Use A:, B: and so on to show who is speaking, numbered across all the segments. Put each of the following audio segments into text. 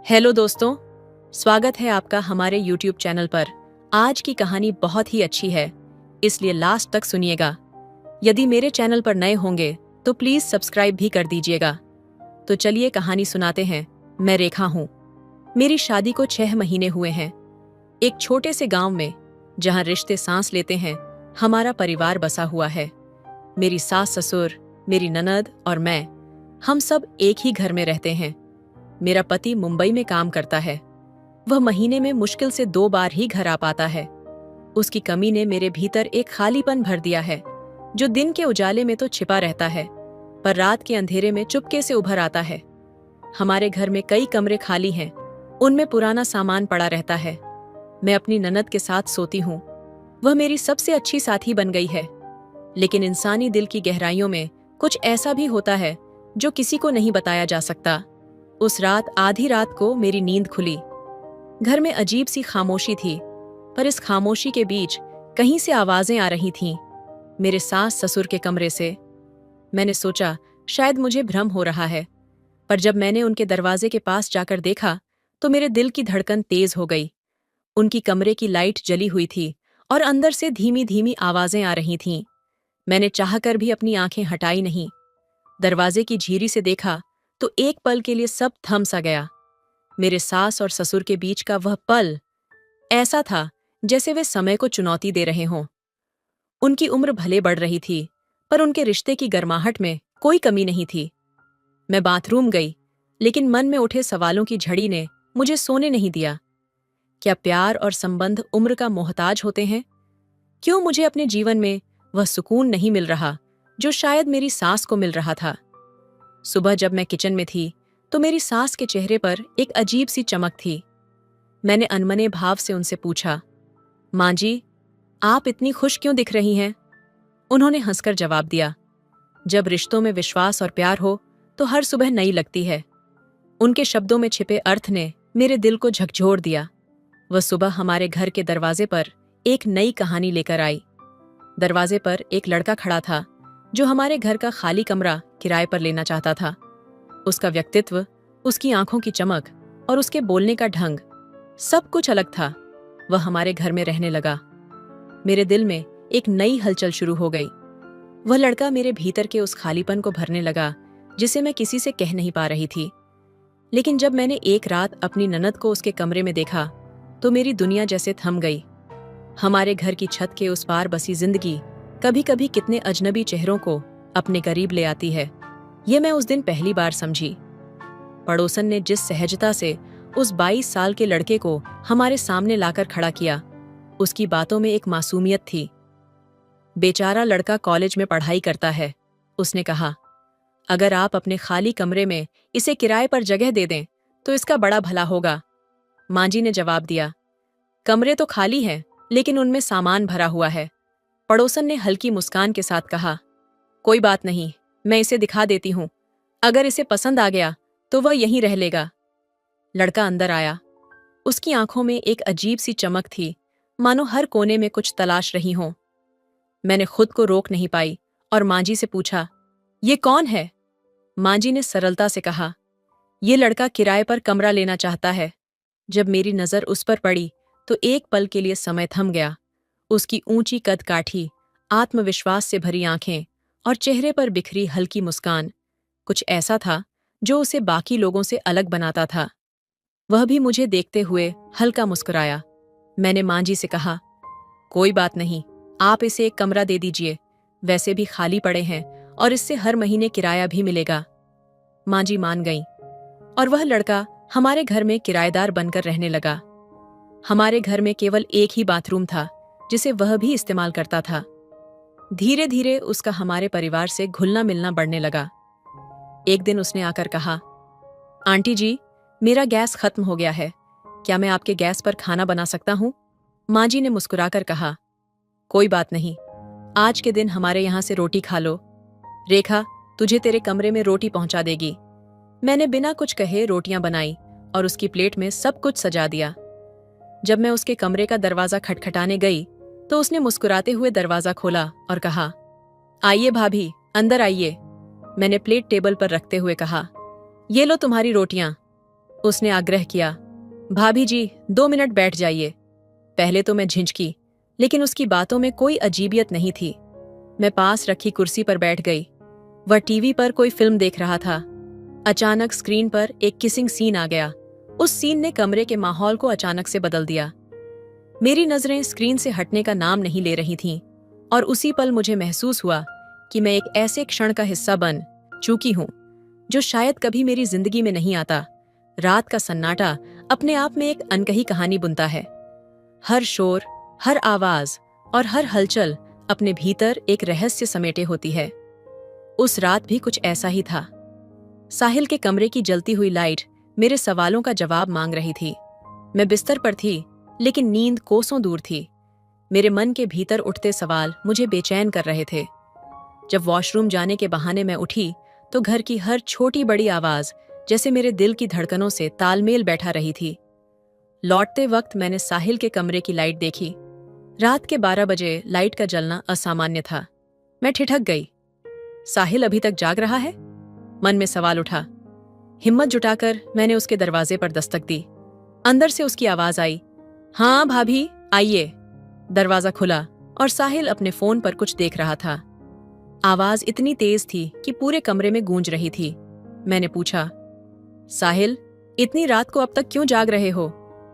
A: Hello दोस्तों, स्वागत है आपका हमारे YouTube चैनल पर। आज की कहानी बहुत ही अच्छी है, इसलिए लास्ट तक सुनिएगा। यदि मेरे चैनल पर नए होंगे तो प्लीज सब्सक्राइब भी कर दीजिएगा। तो चलिए कहानी सुनाते हैं। मैं रेखा हूँ। मेरी शादी को 6 महीने हुए हैं। एक छोटे से गांव में, जहाँ रिश्ते सांस लेते हैं, हमारा परिवार बसा हुआ है। मेरी सास ससुर, मेरी ननद और मैं, हम सब एक ही घर में रहते हैं। मेरा पति मुंबई में काम करता है। वह महीने में मुश्किल से 2 बार ही घर आ पाता है। उसकी कमी ने मेरे भीतर एक खालीपन भर दिया है, जो दिन के उजाले में तो छिपा रहता है, पर रात के अंधेरे में चुपके से उभर आता है। हमारे घर में कई कमरे खाली हैं, उनमें पुराना सामान पड़ा रहता है। मैं अपनी ननद के साथ सोती हूँ। वह मेरी सबसे अच्छी साथी बन गई है। लेकिन इंसानी दिल की गहराइयों में कुछ ऐसा भी होता है जो किसी को नहीं बताया जा सकता। उस रात आधी रात को मेरी नींद खुली। घर में अजीब सी खामोशी थी, पर इस खामोशी के बीच कहीं से आवाजें आ रही थीं, मेरे सास ससुर के कमरे से। मैंने सोचा शायद मुझे भ्रम हो रहा है, पर जब मैंने उनके दरवाजे के पास जाकर देखा तो मेरे दिल की धड़कन तेज हो गई। उनकी कमरे की लाइट जली हुई थी और अंदर से धीमी धीमी आवाजें आ रही थीं। मैंने चाहकर भी अपनी आंखें हटाई नहीं। दरवाजे की झीरी से देखा तो एक पल के लिए सब थम सा गया। मेरे सास और ससुर के बीच का वह पल ऐसा था जैसे वे समय को चुनौती दे रहे हों। उनकी उम्र भले बढ़ रही थी, पर उनके रिश्ते की गर्माहट में कोई कमी नहीं थी। मैं बाथरूम गई, लेकिन मन में उठे सवालों की झड़ी ने मुझे सोने नहीं दिया। क्या प्यार और संबंध उम्र का मोहताज होते हैं? क्यों मुझे अपने जीवन में वह सुकून नहीं मिल रहा जो शायद मेरी सास को मिल रहा था? सुबह जब मैं किचन में थी तो मेरी सास के चेहरे पर एक अजीब सी चमक थी। मैंने अनमने भाव से उनसे पूछा, माँ जी, आप इतनी खुश क्यों दिख रही हैं? उन्होंने हंसकर जवाब दिया, जब रिश्तों में विश्वास और प्यार हो तो हर सुबह नई लगती है। उनके शब्दों में छिपे अर्थ ने मेरे दिल को झकझोर दिया। वह सुबह हमारे घर के दरवाजे पर एक नई कहानी लेकर आई। दरवाजे पर एक लड़का खड़ा था जो हमारे घर का खाली कमरा किराए पर लेना चाहता था। उसका व्यक्तित्व, उसकी आंखों की चमक और उसके बोलने का ढंग, सब कुछ अलग था। वह हमारे घर में रहने लगा। मेरे दिल में एक नई हलचल शुरू हो गई। वह लड़का मेरे भीतर के उस खालीपन को भरने लगा जिसे मैं किसी से कह नहीं पा रही थी। लेकिन जब मैंने एक रात अपनी ननद को उसके कमरे में देखा तो मेरी दुनिया जैसे थम गई। हमारे घर की छत के उस पार बसी जिंदगी कभी कभी कितने अजनबी चेहरों को अपने करीब ले आती है, ये मैं उस दिन पहली बार समझी। पड़ोसन ने जिस सहजता से उस 22 साल के लड़के को हमारे सामने लाकर खड़ा किया, उसकी बातों में एक मासूमियत थी। बेचारा लड़का कॉलेज में पढ़ाई करता है, उसने कहा। अगर आप अपने खाली कमरे में इसे किराए पर जगह दे दें तो इसका बड़ा भला होगा। माँ जी ने जवाब दिया, कमरे तो खाली हैं, लेकिन उनमें सामान भरा हुआ है। पड़ोसन ने हल्की मुस्कान के साथ कहा, कोई बात नहीं, मैं इसे दिखा देती हूँ। अगर इसे पसंद आ गया तो वह यहीं रह लेगा। लड़का अंदर आया। उसकी आंखों में एक अजीब सी चमक थी, मानो हर कोने में कुछ तलाश रही हो। मैंने खुद को रोक नहीं पाई और माँ जी से पूछा, ये कौन है? माँ जी ने सरलता से कहा, ये लड़का किराए पर कमरा लेना चाहता है। जब मेरी नजर उस पर पड़ी तो एक पल के लिए समय थम गया। उसकी ऊंची कद काठी, आत्मविश्वास से भरी आंखें और चेहरे पर बिखरी हल्की मुस्कान, कुछ ऐसा था जो उसे बाकी लोगों से अलग बनाता था। वह भी मुझे देखते हुए हल्का मुस्कुराया। मैंने माँ जी से कहा, कोई बात नहीं, आप इसे एक कमरा दे दीजिए, वैसे भी खाली पड़े हैं और इससे हर महीने किराया भी मिलेगा। माँ जी मान गईं और वह लड़का हमारे घर में किराएदार बनकर रहने लगा। हमारे घर में केवल एक ही बाथरूम था जिसे वह भी इस्तेमाल करता था। धीरे धीरे उसका हमारे परिवार से घुलना मिलना बढ़ने लगा। एक दिन उसने आकर कहा, आंटी जी, मेरा गैस खत्म हो गया है, क्या मैं आपके गैस पर खाना बना सकता हूँ? माँ जी ने मुस्कुराकर कहा, कोई बात नहीं, आज के दिन हमारे यहाँ से रोटी खा लो। रेखा, तुझे तेरे कमरे में रोटी पहुंचा देगी। मैंने बिना कुछ कहे रोटियां बनाई और उसकी प्लेट में सब कुछ सजा दिया। जब मैं उसके कमरे का दरवाजा खटखटाने गई तो उसने मुस्कुराते हुए दरवाजा खोला और कहा, आइए भाभी, अंदर आइए। मैंने प्लेट टेबल पर रखते हुए कहा, ये लो तुम्हारी रोटियां। उसने आग्रह किया। भाभी जी, 2 मिनट बैठ जाइए। पहले तो मैं झिझकी, लेकिन उसकी बातों में कोई अजीबियत नहीं थी। मैं पास रखी कुर्सी पर बैठ गई। वह टीवी पर कोई फिल्म देख रहा था। अचानक स्क्रीन पर एक किसिंग सीन आ गया। उस सीन ने कमरे के माहौल को अचानक से बदल दिया। मेरी नजरें स्क्रीन से हटने का नाम नहीं ले रही थीं, और उसी पल मुझे महसूस हुआ कि मैं एक ऐसे क्षण का हिस्सा बन चुकी हूं जो शायद कभी मेरी जिंदगी में नहीं आता। रात का सन्नाटा अपने आप में एक अनकही कहानी बुनता है। हर शोर, हर आवाज और हर हलचल अपने भीतर एक रहस्य समेटे होती है। उस रात भी कुछ ऐसा ही था। साहिल के कमरे की जलती हुई लाइट मेरे सवालों का जवाब मांग रही थी। मैं बिस्तर पर थी, लेकिन नींद कोसों दूर थी। मेरे मन के भीतर उठते सवाल मुझे बेचैन कर रहे थे। जब वॉशरूम जाने के बहाने मैं उठी, तो घर की हर छोटी बड़ी आवाज जैसे मेरे दिल की धड़कनों से तालमेल बैठा रही थी। लौटते वक्त मैंने साहिल के कमरे की लाइट देखी। रात के 12 बजे लाइट का जलना असामान्य था। मैं ठिठक गई। साहिल अभी तक जाग रहा है? मन में सवाल उठा। हिम्मत जुटाकर मैंने उसके दरवाजे पर दस्तक दी। अंदर से उसकी आवाज आई, हाँ भाभी, आइए। दरवाजा खुला और साहिल अपने फोन पर कुछ देख रहा था। आवाज इतनी तेज थी कि पूरे कमरे में गूंज रही थी। मैंने पूछा, साहिल, इतनी रात को अब तक क्यों जाग रहे हो?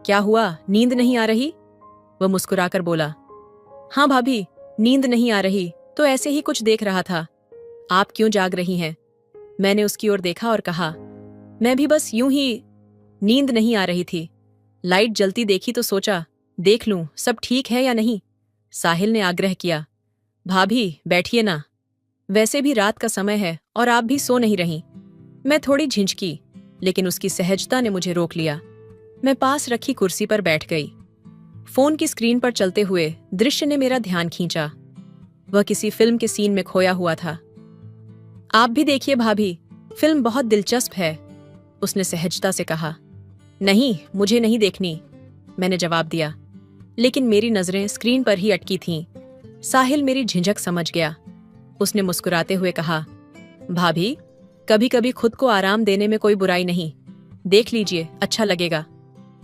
A: क्या हुआ, नींद नहीं आ रही? वह मुस्कुराकर बोला, हाँ भाभी, नींद नहीं आ रही तो ऐसे ही कुछ देख रहा था। आप क्यों जाग रही हैं? मैंने उसकी ओर देखा और कहा, मैं भी बस यूं ही। नींद नहीं आ रही थी। लाइट जलती देखी तो सोचा देख लूं सब ठीक है या नहीं। साहिल ने आग्रह किया, भाभी बैठिए ना, वैसे भी रात का समय है और आप भी सो नहीं रही। मैं थोड़ी झिझकी, लेकिन उसकी सहजता ने मुझे रोक लिया। मैं पास रखी कुर्सी पर बैठ गई। फोन की स्क्रीन पर चलते हुए दृश्य ने मेरा ध्यान खींचा। वह किसी फिल्म के सीन में खोया हुआ था। आप भी देखिए भाभी, फिल्म बहुत दिलचस्प है, उसने सहजता से कहा। नहीं, मुझे नहीं देखनी, मैंने जवाब दिया, लेकिन मेरी नजरें स्क्रीन पर ही अटकी थीं। साहिल मेरी झिझक समझ गया। उसने मुस्कुराते हुए कहा, भाभी, कभी कभी खुद को आराम देने में कोई बुराई नहीं, देख लीजिए, अच्छा लगेगा।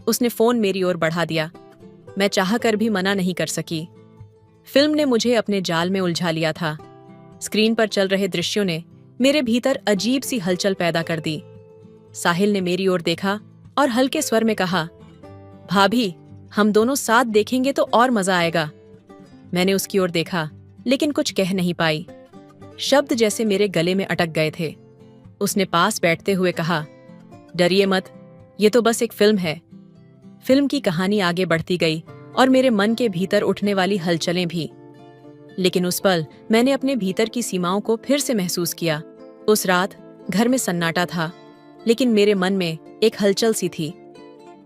A: उसने फोन मेरी ओर बढ़ा दिया। मैं चाहकर भी मना नहीं कर सकी। फिल्म ने मुझे अपने जाल में उलझा लिया था। स्क्रीन पर चल रहे दृश्यों ने मेरे भीतर अजीब सी हलचल पैदा कर दी। साहिल ने मेरी ओर देखा और हल्के स्वर में कहा, भाभी, हम दोनों साथ देखेंगे तो और मजा आएगा। मैंने उसकी ओर देखा, लेकिन कुछ कह नहीं पाई। शब्द जैसे मेरे गले में अटक गए थे। उसने पास बैठते हुए कहा, डरिए मत, ये तो बस एक फिल्म है। फिल्म की कहानी आगे बढ़ती गई और मेरे मन के भीतर उठने वाली हलचलें भी। लेकिन उस पल मैंने अपने भीतर की सीमाओं को फिर से महसूस किया। उस रात घर में सन्नाटा था, लेकिन मेरे मन में एक हलचल सी थी।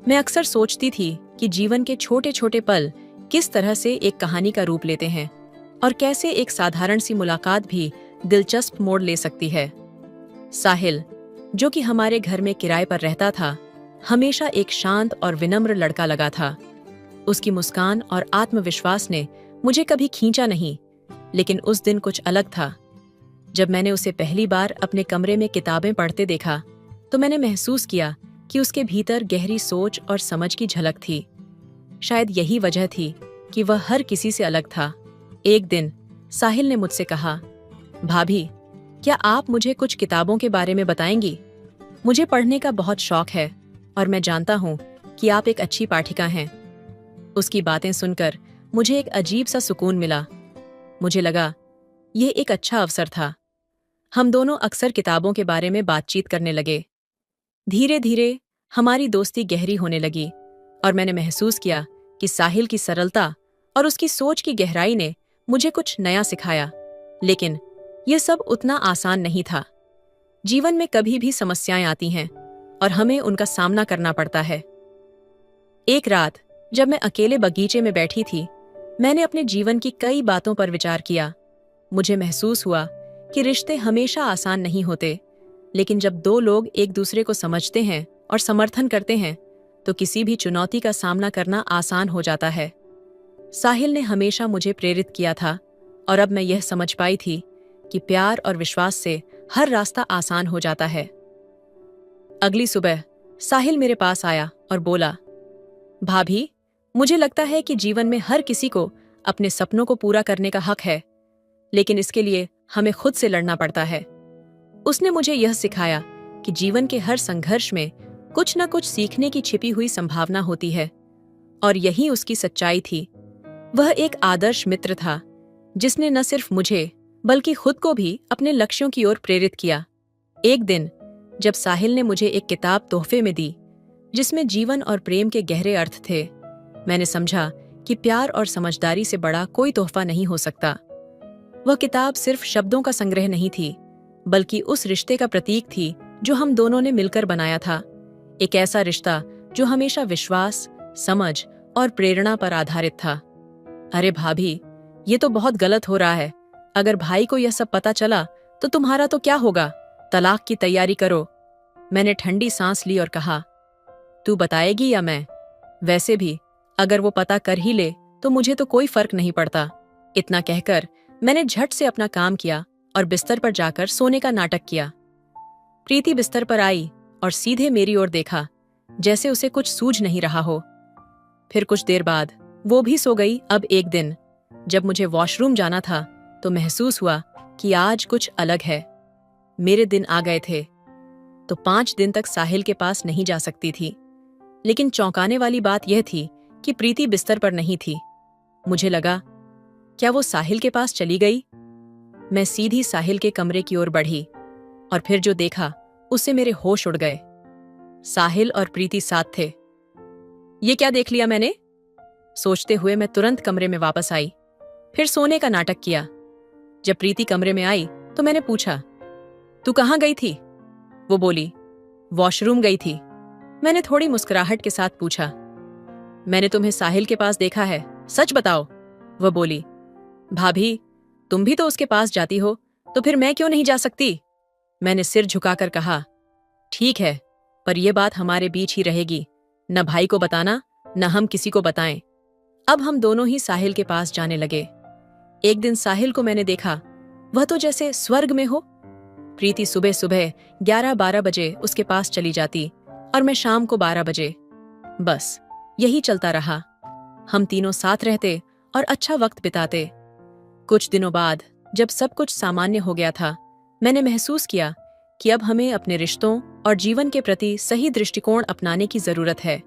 A: मैं अक्सर सोचती थी कि जीवन के छोटे छोटे पल किस तरह से एक कहानी का रूप लेते हैं और कैसे एक साधारण सी मुलाकात भी दिलचस्प मोड़ ले सकती है। साहिल, जो कि हमारे घर में किराए पर रहता था, हमेशा एक शांत और विनम्र लड़का लगा था। उसकी मुस्कान और आत्मविश्वास ने मुझे कभी खींचा नहीं, लेकिन उस दिन कुछ अलग था। जब मैंने उसे पहली बार अपने कमरे में किताबें पढ़ते देखा, तो मैंने महसूस किया कि उसके भीतर गहरी सोच और समझ की झलक थी। शायद यही वजह थी कि वह हर किसी से अलग था। एक दिन साहिल ने मुझसे कहा, भाभी, क्या आप मुझे कुछ किताबों के बारे में बताएंगी? मुझे पढ़ने का बहुत शौक है और मैं जानता हूँ कि आप एक अच्छी पाठिका हैं। उसकी बातें सुनकर मुझे एक अजीब सा सुकून मिला। मुझे लगा यह एक अच्छा अवसर था। हम दोनों अक्सर किताबों के बारे में बातचीत करने लगे। धीरे धीरे हमारी दोस्ती गहरी होने लगी और मैंने महसूस किया कि साहिल की सरलता और उसकी सोच की गहराई ने मुझे कुछ नया सिखाया। लेकिन यह सब उतना आसान नहीं था। जीवन में कभी भी समस्याएं आती हैं और हमें उनका सामना करना पड़ता है। एक रात जब मैं अकेले बगीचे में बैठी थी, मैंने अपने जीवन की कई बातों पर विचार किया। मुझे महसूस हुआ कि रिश्ते हमेशा आसान नहीं होते, लेकिन जब दो लोग एक दूसरे को समझते हैं और समर्थन करते हैं, तो किसी भी चुनौती का सामना करना आसान हो जाता है। साहिल ने हमेशा मुझे प्रेरित किया था और अब मैं यह समझ पाई थी कि प्यार और विश्वास से हर रास्ता आसान हो जाता है। अगली सुबह साहिल मेरे पास आया और बोला, भाभी, मुझे लगता है कि जीवन में हर किसी को अपने सपनों को पूरा करने का हक है, लेकिन इसके लिए हमें खुद से लड़ना पड़ता है। उसने मुझे यह सिखाया कि जीवन के हर संघर्ष में कुछ न कुछ सीखने की छिपी हुई संभावना होती है, और यही उसकी सच्चाई थी। वह एक आदर्श मित्र था, जिसने न सिर्फ मुझे बल्कि खुद को भी अपने लक्ष्यों की ओर प्रेरित किया। एक दिन जब साहिल ने मुझे एक किताब तोहफे में दी, जिसमें जीवन और प्रेम के गहरे अर्थ थे, मैंने समझा कि प्यार और समझदारी से बड़ा कोई तोहफा नहीं हो सकता। वह किताब सिर्फ शब्दों का संग्रह नहीं थी, बल्कि उस रिश्ते का प्रतीक थी जो हम दोनों ने मिलकर बनाया था। एक ऐसा रिश्ता जो हमेशा विश्वास, समझ और प्रेरणा पर आधारित था। अरे भाभी, ये तो बहुत गलत हो रहा है। अगर भाई को यह सब पता चला तो तुम्हारा तो क्या होगा? तलाक की तैयारी करो। मैंने ठंडी सांस ली और कहा, तू बताएगी या मैं? वैसे भी अगर वो पता कर ही ले तो मुझे तो कोई फर्क नहीं पड़ता। इतना कहकर मैंने झट से अपना काम किया और बिस्तर पर जाकर सोने का नाटक किया। प्रीति बिस्तर पर आई और सीधे मेरी ओर देखा, जैसे उसे कुछ सूझ नहीं रहा हो। फिर कुछ देर बाद वो भी सो गई। अब एक दिन जब मुझे वॉशरूम जाना था तो महसूस हुआ कि आज कुछ अलग है। मेरे दिन आ गए थे तो 5 दिन तक साहिल के पास नहीं जा सकती थी। लेकिन चौंकाने वाली बात यह थी कि प्रीति बिस्तर पर नहीं थी। मुझे लगा, क्या वो साहिल के पास चली गई? मैं सीधी साहिल के कमरे की ओर बढ़ी और फिर जो देखा उससे मेरे होश उड़ गए। साहिल और प्रीति साथ थे। ये क्या देख लिया मैंने? सोचते हुए मैं तुरंत कमरे में वापस आई, फिर सोने का नाटक किया। जब प्रीति कमरे में आई तो मैंने पूछा, तू कहाँ गई थी? वो बोली, वॉशरूम गई थी। मैंने थोड़ी मुस्कुराहट के साथ पूछा, मैंने तुम्हें साहिल के पास देखा है, सच बताओ। वह बोली, भाभी, तुम भी तो उसके पास जाती हो, तो फिर मैं क्यों नहीं जा सकती? मैंने सिर झुकाकर कहा, ठीक है, पर यह बात हमारे बीच ही रहेगी। न भाई को बताना, न हम किसी को बताएं। अब हम दोनों ही साहिल के पास जाने लगे। एक दिन साहिल को मैंने देखा, वह तो जैसे स्वर्ग में हो। प्रीति सुबह सुबह 11-12 बजे उसके पास चली जाती और मैं शाम को 12 बजे। बस यही चलता रहा। हम तीनों साथ रहते और अच्छा वक्त बिताते। कुछ दिनों बाद जब सब कुछ सामान्य हो गया था, मैंने महसूस किया कि अब हमें अपने रिश्तों और जीवन के प्रति सही दृष्टिकोण अपनाने की जरूरत है।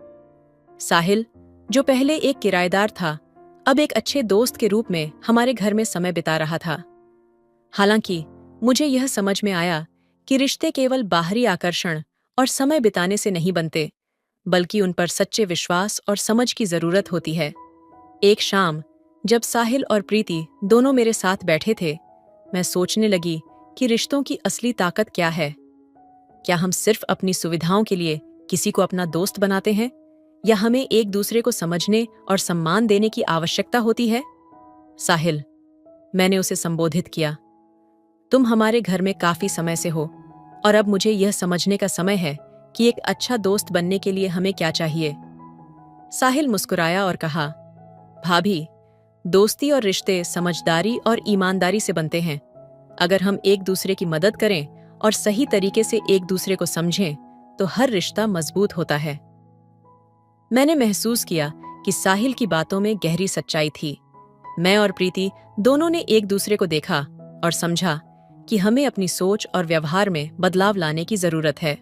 A: साहिल, जो पहले एक किराएदार था, अब एक अच्छे दोस्त के रूप में हमारे घर में समय बिता रहा था। हालांकि मुझे यह समझ में आया कि रिश्ते केवल बाहरी आकर्षण और समय बिताने से नहीं बनते, बल्कि उन पर सच्चे विश्वास और समझ की जरूरत होती है। एक शाम जब साहिल और प्रीति दोनों मेरे साथ बैठे थे, मैं सोचने लगी कि रिश्तों की असली ताकत क्या है। क्या हम सिर्फ अपनी सुविधाओं के लिए किसी को अपना दोस्त बनाते हैं, या हमें एक दूसरे को समझने और सम्मान देने की आवश्यकता होती है? साहिल, मैंने उसे संबोधित किया, तुम हमारे घर में काफी समय से हो और अब मुझे यह समझने का समय है कि एक अच्छा दोस्त बनने के लिए हमें क्या चाहिए। साहिल मुस्कुराया और कहा, भाभी, दोस्ती और रिश्ते समझदारी और ईमानदारी से बनते हैं। अगर हम एक दूसरे की मदद करें और सही तरीके से एक दूसरे को समझें तो हर रिश्ता मजबूत होता है। मैंने महसूस किया कि साहिल की बातों में गहरी सच्चाई थी। मैं और प्रीति दोनों ने एक दूसरे को देखा और समझा कि हमें अपनी सोच और व्यवहार में बदलाव लाने की जरूरत है।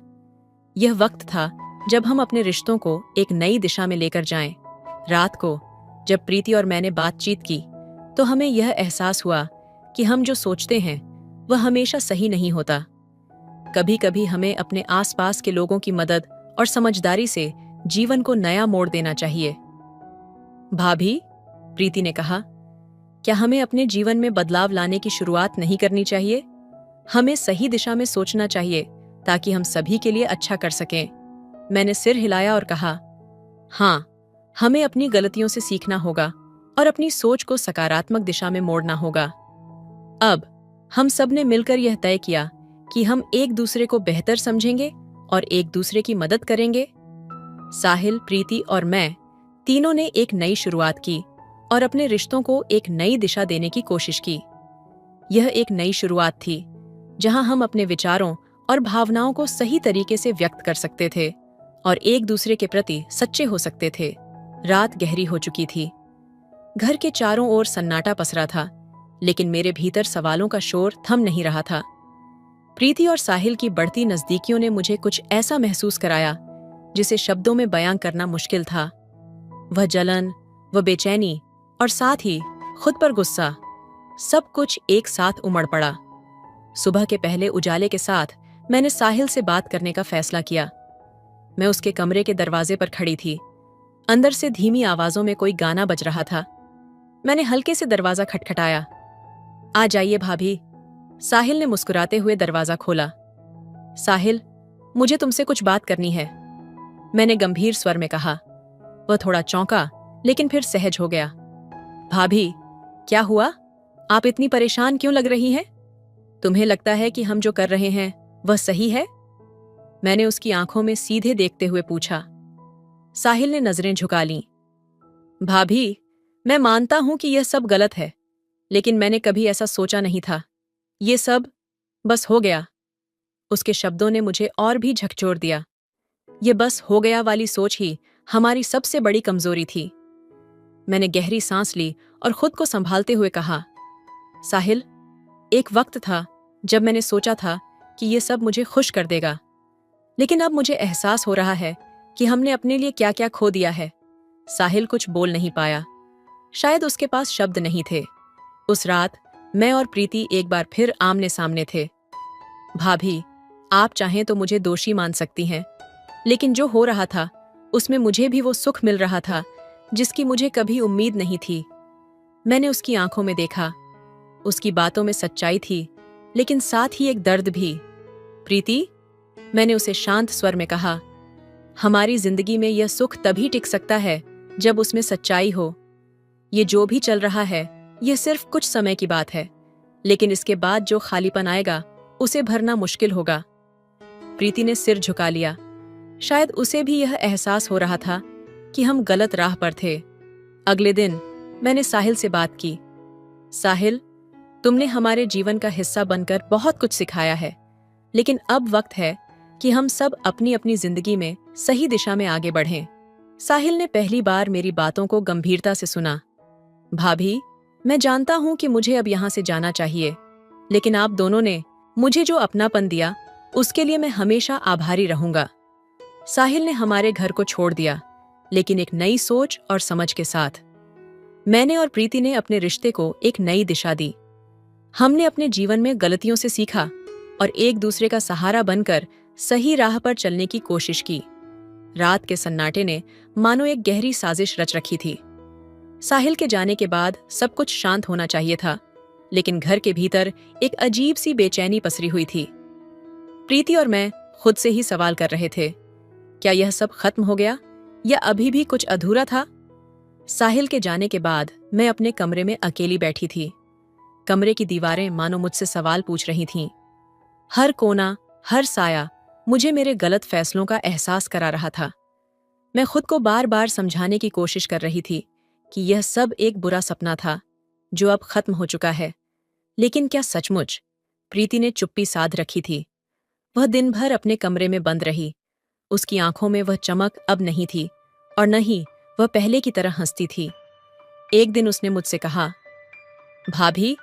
A: यह वक्त था जब हम अपने रिश्तों को एक नई दिशा में लेकर जाएं। रात को जब प्रीति और मैंने बातचीत की तो हमें यह एहसास हुआ कि हम जो सोचते हैं वह हमेशा सही नहीं होता। कभी कभी हमें अपने आसपास के लोगों की मदद और समझदारी से जीवन को नया मोड़ देना चाहिए। भाभी, प्रीति ने कहा, क्या हमें अपने जीवन में बदलाव लाने की शुरुआत नहीं करनी चाहिए? हमें सही दिशा में सोचना चाहिए ताकि हम सभी के लिए अच्छा कर सकें। मैंने सिर हिलाया और कहा, हाँ, हमें अपनी गलतियों से सीखना होगा और अपनी सोच को सकारात्मक दिशा में मोड़ना होगा। अब हम सब ने मिलकर यह तय किया कि हम एक दूसरे को बेहतर समझेंगे और एक दूसरे की मदद करेंगे। साहिल, प्रीति और मैं तीनों ने एक नई शुरुआत की और अपने रिश्तों को एक नई दिशा देने की कोशिश की। यह एक नई शुरुआत थी जहां हम अपने विचारों और भावनाओं को सही तरीके से व्यक्त कर सकते थे और एक दूसरे के प्रति सच्चे हो सकते थे। रात गहरी हो चुकी थी। घर के चारों ओर सन्नाटा पसरा था, लेकिन मेरे भीतर सवालों का शोर थम नहीं रहा था। प्रीति और साहिल की बढ़ती नजदीकियों ने मुझे कुछ ऐसा महसूस कराया जिसे शब्दों में बयां करना मुश्किल था। वह जलन, वह बेचैनी और साथ ही खुद पर गुस्सा, सब कुछ एक साथ उमड़ पड़ा। सुबह के पहले उजाले के साथ मैंने साहिल से बात करने का फैसला किया। मैं उसके कमरे के दरवाजे पर खड़ी थी। अंदर से धीमी आवाजों में कोई गाना बज रहा था। मैंने हल्के से दरवाजा खटखटाया। आ जाइए भाभी। साहिल ने मुस्कुराते हुए दरवाजा खोला। साहिल, मुझे तुमसे कुछ बात करनी है, मैंने गंभीर स्वर में कहा। वह थोड़ा चौंका, लेकिन फिर सहज हो गया। भाभी, क्या हुआ? आप इतनी परेशान क्यों लग रही हैं? तुम्हें लगता है कि हम जो कर रहे हैं वह सही है? मैंने उसकी आंखों में सीधे देखते हुए पूछा। साहिल ने नजरें झुका लीं। भाभी, मैं मानता हूं कि यह सब गलत है, लेकिन मैंने कभी ऐसा सोचा नहीं था। ये सब बस हो गया। उसके शब्दों ने मुझे और भी झकझोर दिया। ये बस हो गया वाली सोच ही हमारी सबसे बड़ी कमजोरी थी। मैंने गहरी सांस ली और खुद को संभालते हुए कहा, साहिल, एक वक्त था जब मैंने सोचा था कि ये सब मुझे खुश कर देगा, लेकिन अब मुझे एहसास हो रहा है कि हमने अपने लिए क्या क्या खो दिया है। साहिल कुछ बोल नहीं पाया। शायद उसके पास शब्द नहीं थे। उस रात मैं और प्रीति एक बार फिर आमने सामने थे। भाभी, आप चाहें तो मुझे दोषी मान सकती हैं, लेकिन जो हो रहा था उसमें मुझे भी वो सुख मिल रहा था जिसकी मुझे कभी उम्मीद नहीं थी। मैंने उसकी आंखों में देखा। उसकी बातों में सच्चाई थी, लेकिन साथ ही एक दर्द भी। प्रीति, मैंने उसे शांत स्वर में कहा, हमारी जिंदगी में यह सुख तभी टिक सकता है जब उसमें सच्चाई हो। ये जो भी चल रहा है यह सिर्फ कुछ समय की बात है, लेकिन इसके बाद जो खालीपन आएगा उसे भरना मुश्किल होगा। प्रीति ने सिर झुका लिया। शायद उसे भी यह एहसास हो रहा था कि हम गलत राह पर थे। अगले दिन मैंने साहिल से बात की। साहिल, तुमने हमारे जीवन का हिस्सा बनकर बहुत कुछ सिखाया है, लेकिन अब वक्त है कि हम सब अपनी अपनी जिंदगी में सही दिशा में आगे बढ़ें। साहिल ने पहली बार मेरी बातों को गंभीरता से सुना। भाभी, मैं जानता हूं कि मुझे अब यहां से जाना चाहिए, लेकिन आप दोनों ने मुझे जो अपनापन दिया उसके लिए मैं हमेशा आभारी रहूंगा। साहिल ने हमारे घर को छोड़ दिया, लेकिन एक नई सोच और समझ के साथ। मैंने और प्रीति ने अपने रिश्ते को एक नई दिशा दी। हमने अपने जीवन में गलतियों से सीखा और एक दूसरे का सहारा बनकर सही राह पर चलने की कोशिश की। रात के सन्नाटे ने मानो एक गहरी साजिश रच रखी थी। साहिल के जाने के बाद सब कुछ शांत होना चाहिए था, लेकिन घर के भीतर एक अजीब सी बेचैनी पसरी हुई थी। प्रीति और मैं खुद से ही सवाल कर रहे थे, क्या यह सब खत्म हो गया या अभी भी कुछ अधूरा था? साहिल के जाने के बाद मैं अपने कमरे में अकेली बैठी थी। कमरे की दीवारें मानो मुझसे सवाल पूछ रही थीं। हर कोना, हर साया मुझे मेरे गलत फैसलों का एहसास करा रहा था। मैं खुद को बार बार समझाने की कोशिश कर रही थी कि यह सब एक बुरा सपना था जो अब खत्म हो चुका है। लेकिन क्या सचमुच? प्रीति ने चुप्पी साध रखी थी। वह दिन भर अपने कमरे में बंद रही। उसकी आंखों में वह चमक अब नहीं थी और न ही वह पहले की तरह हंसती थी। एक दिन उसने मुझसे कहा, भाभी,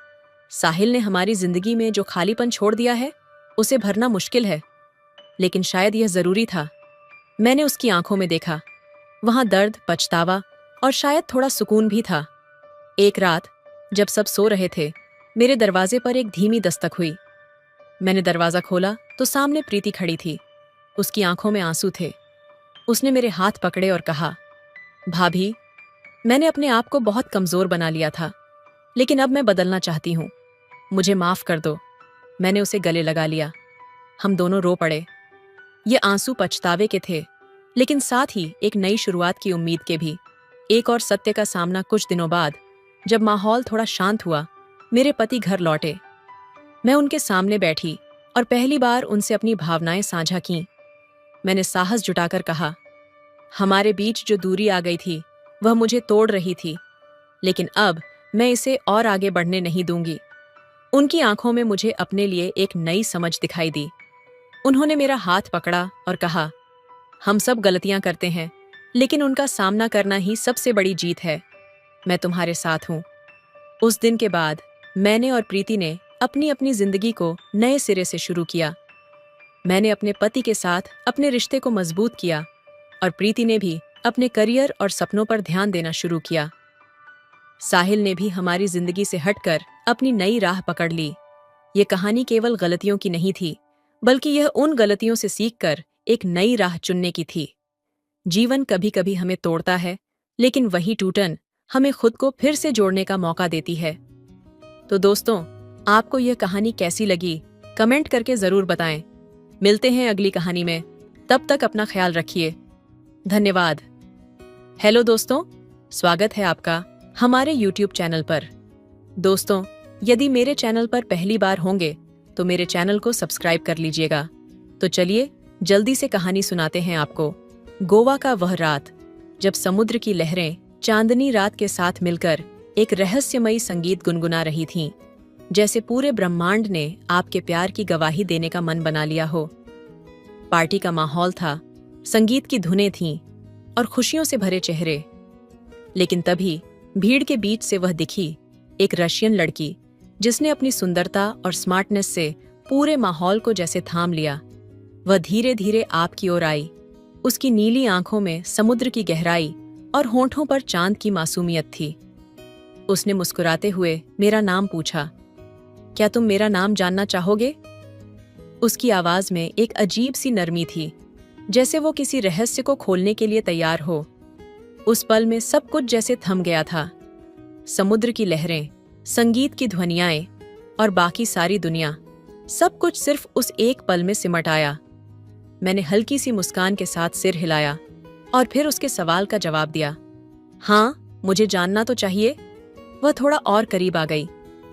A: साहिल ने हमारी जिंदगी में जो खालीपन छोड़ दिया है उसे भरना मुश्किल है, लेकिन शायद यह जरूरी था। मैंने उसकी आंखों में देखा। वहां दर्द, पछतावा और शायद थोड़ा सुकून भी था। एक रात जब सब सो रहे थे, मेरे दरवाजे पर एक धीमी दस्तक हुई। मैंने दरवाजा खोला तो सामने प्रीति खड़ी थी। उसकी आंखों में आंसू थे। उसने मेरे हाथ पकड़े और कहा, भाभी, मैंने अपने आप को बहुत कमजोर बना लिया था, लेकिन अब मैं बदलना चाहती हूँ। मुझे माफ कर दो। मैंने उसे गले लगा लिया। हम दोनों रो पड़े। ये आंसू पछतावे के थे, लेकिन साथ ही एक नई शुरुआत की उम्मीद के भी। एक और सत्य का सामना कुछ दिनों बाद, जब माहौल थोड़ा शांत हुआ, मेरे पति घर लौटे। मैं उनके सामने बैठी और पहली बार उनसे अपनी भावनाएं साझा कीं। मैंने साहस जुटाकर कहा, हमारे बीच जो दूरी आ गई थी वह मुझे तोड़ रही थी, लेकिन अब मैं इसे और आगे बढ़ने नहीं दूंगी। उनकी आंखों में मुझे अपने लिए एक नई समझ दिखाई दी। उन्होंने मेरा हाथ पकड़ा और कहा, हम सब गलतियां करते हैं, लेकिन उनका सामना करना ही सबसे बड़ी जीत है। मैं तुम्हारे साथ हूं। उस दिन के बाद मैंने और प्रीति ने अपनी अपनी जिंदगी को नए सिरे से शुरू किया। मैंने अपने पति के साथ अपने रिश्ते को मजबूत किया और प्रीति ने भी अपने करियर और सपनों पर ध्यान देना शुरू किया। साहिल ने भी हमारी जिंदगी से हटकर अपनी नई राह पकड़ ली। ये कहानी केवल गलतियों की नहीं थी, बल्कि यह उन गलतियों से सीखकर एक नई राह चुनने की थी। जीवन कभी कभी हमें तोड़ता है, लेकिन वही टूटन हमें खुद को फिर से जोड़ने का मौका देती है। तो दोस्तों, आपको यह कहानी कैसी लगी कमेंट करके जरूर बताएं। मिलते हैं अगली कहानी में, तब तक अपना ख्याल रखिए। धन्यवाद। हेलो दोस्तों, स्वागत है आपका हमारे YouTube चैनल पर। दोस्तों, यदि मेरे चैनल पर पहली बार होंगे तो मेरे चैनल को सब्सक्राइब कर लीजिएगा। तो चलिए जल्दी से कहानी सुनाते हैं आपको। गोवा का वह रात जब समुद्र की लहरें चांदनी रात के साथ मिलकर एक रहस्यमयी संगीत गुनगुना रही थीं, जैसे पूरे ब्रह्मांड ने आपके प्यार की गवाही देने का मन बना लिया हो। पार्टी का माहौल था, संगीत की धुनें थीं और खुशियों से भरे चेहरे। लेकिन तभी भीड़ के बीच से वह दिखी, एक रशियन लड़की जिसने अपनी सुंदरता और स्मार्टनेस से पूरे माहौल को जैसे थाम लिया। वह धीरे धीरे आपकी ओर आई। उसकी नीली आंखों में समुद्र की गहराई और होंठों पर चांद की मासूमियत थी। उसने मुस्कुराते हुए मेरा नाम पूछा। क्या तुम मेरा नाम जानना चाहोगे? उसकी आवाज में एक अजीब सी नरमी थी, जैसे वो किसी रहस्य को खोलने के लिए तैयार हो। उस पल में सब कुछ जैसे थम गया था। समुद्र की लहरें, संगीत की ध्वनियाएं और बाकी सारी दुनिया, सब कुछ सिर्फ उस एक पल में सिमट आया। मैंने हल्की सी मुस्कान के साथ सिर हिलाया और फिर उसके सवाल का जवाब दिया। हाँ, मुझे जानना तो चाहिए। वह थोड़ा और करीब आ गई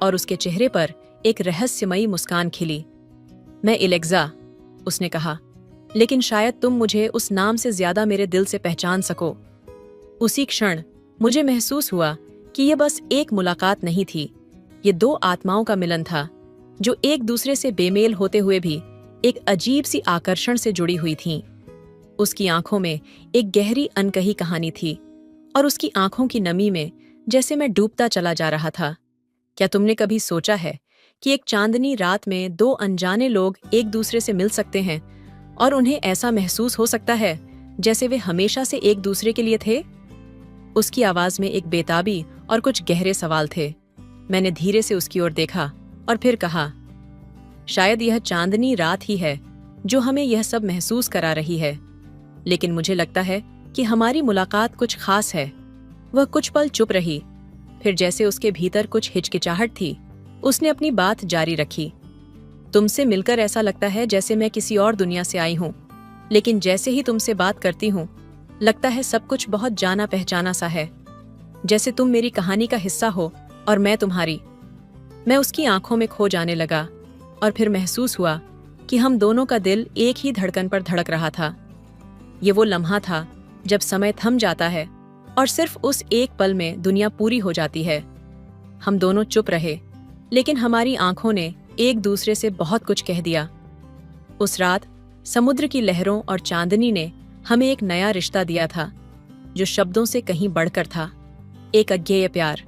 A: और उसके चेहरे पर एक रहस्यमयी मुस्कान खिली। मैं एलेक्सा, उसने कहा, लेकिन शायद तुम मुझे उस नाम से ज्यादा मेरे दिल से पहचान सको। उसी क्षण मुझे महसूस हुआ कि यह बस एक मुलाकात नहीं थी, ये दो आत्माओं का मिलन था, जो एक दूसरे से बेमेल होते हुए भी एक अजीब सी आकर्षण से जुड़ी हुई थीं। उसकी आंखों में एक गहरी अनकही कहानी थी और उसकी आंखों की नमी में जैसे मैं डूबता चला जा रहा था। क्या तुमने कभी सोचा है कि एक चांदनी रात में दो अनजाने लोग एक दूसरे से मिल सकते हैं और उन्हें ऐसा महसूस हो सकता है जैसे वे हमेशा से एक दूसरे के लिए थे? उसकी आवाज में एक बेताबी और कुछ गहरे सवाल थे। मैंने धीरे से उसकी ओर देखा और फिर कहा, शायद यह चांदनी रात ही है जो हमें यह सब महसूस करा रही है, लेकिन मुझे लगता है कि हमारी मुलाकात कुछ खास है। वह कुछ पल चुप रही, फिर जैसे उसके भीतर कुछ हिचकिचाहट थी, उसने अपनी बात जारी रखी। तुमसे मिलकर ऐसा लगता है जैसे मैं किसी और दुनिया से आई हूँ, लेकिन जैसे ही तुमसे बात करती हूँ लगता है सब कुछ बहुत जाना पहचाना सा है, जैसे तुम मेरी कहानी का हिस्सा हो और मैं तुम्हारी। मैं उसकी आंखों में खो जाने लगा और फिर महसूस हुआ कि हम दोनों का दिल एक ही धड़कन पर धड़क रहा था। ये वो लम्हा था जब समय थम जाता है और सिर्फ उस एक पल में दुनिया पूरी हो जाती है। हम दोनों चुप रहे, लेकिन हमारी आंखों ने एक दूसरे से बहुत कुछ कह दिया। उस रात समुद्र की लहरों और चांदनी ने हमें एक नया रिश्ता दिया था, जो शब्दों से कहीं बढ़कर था। एक अज्ञेय प्यार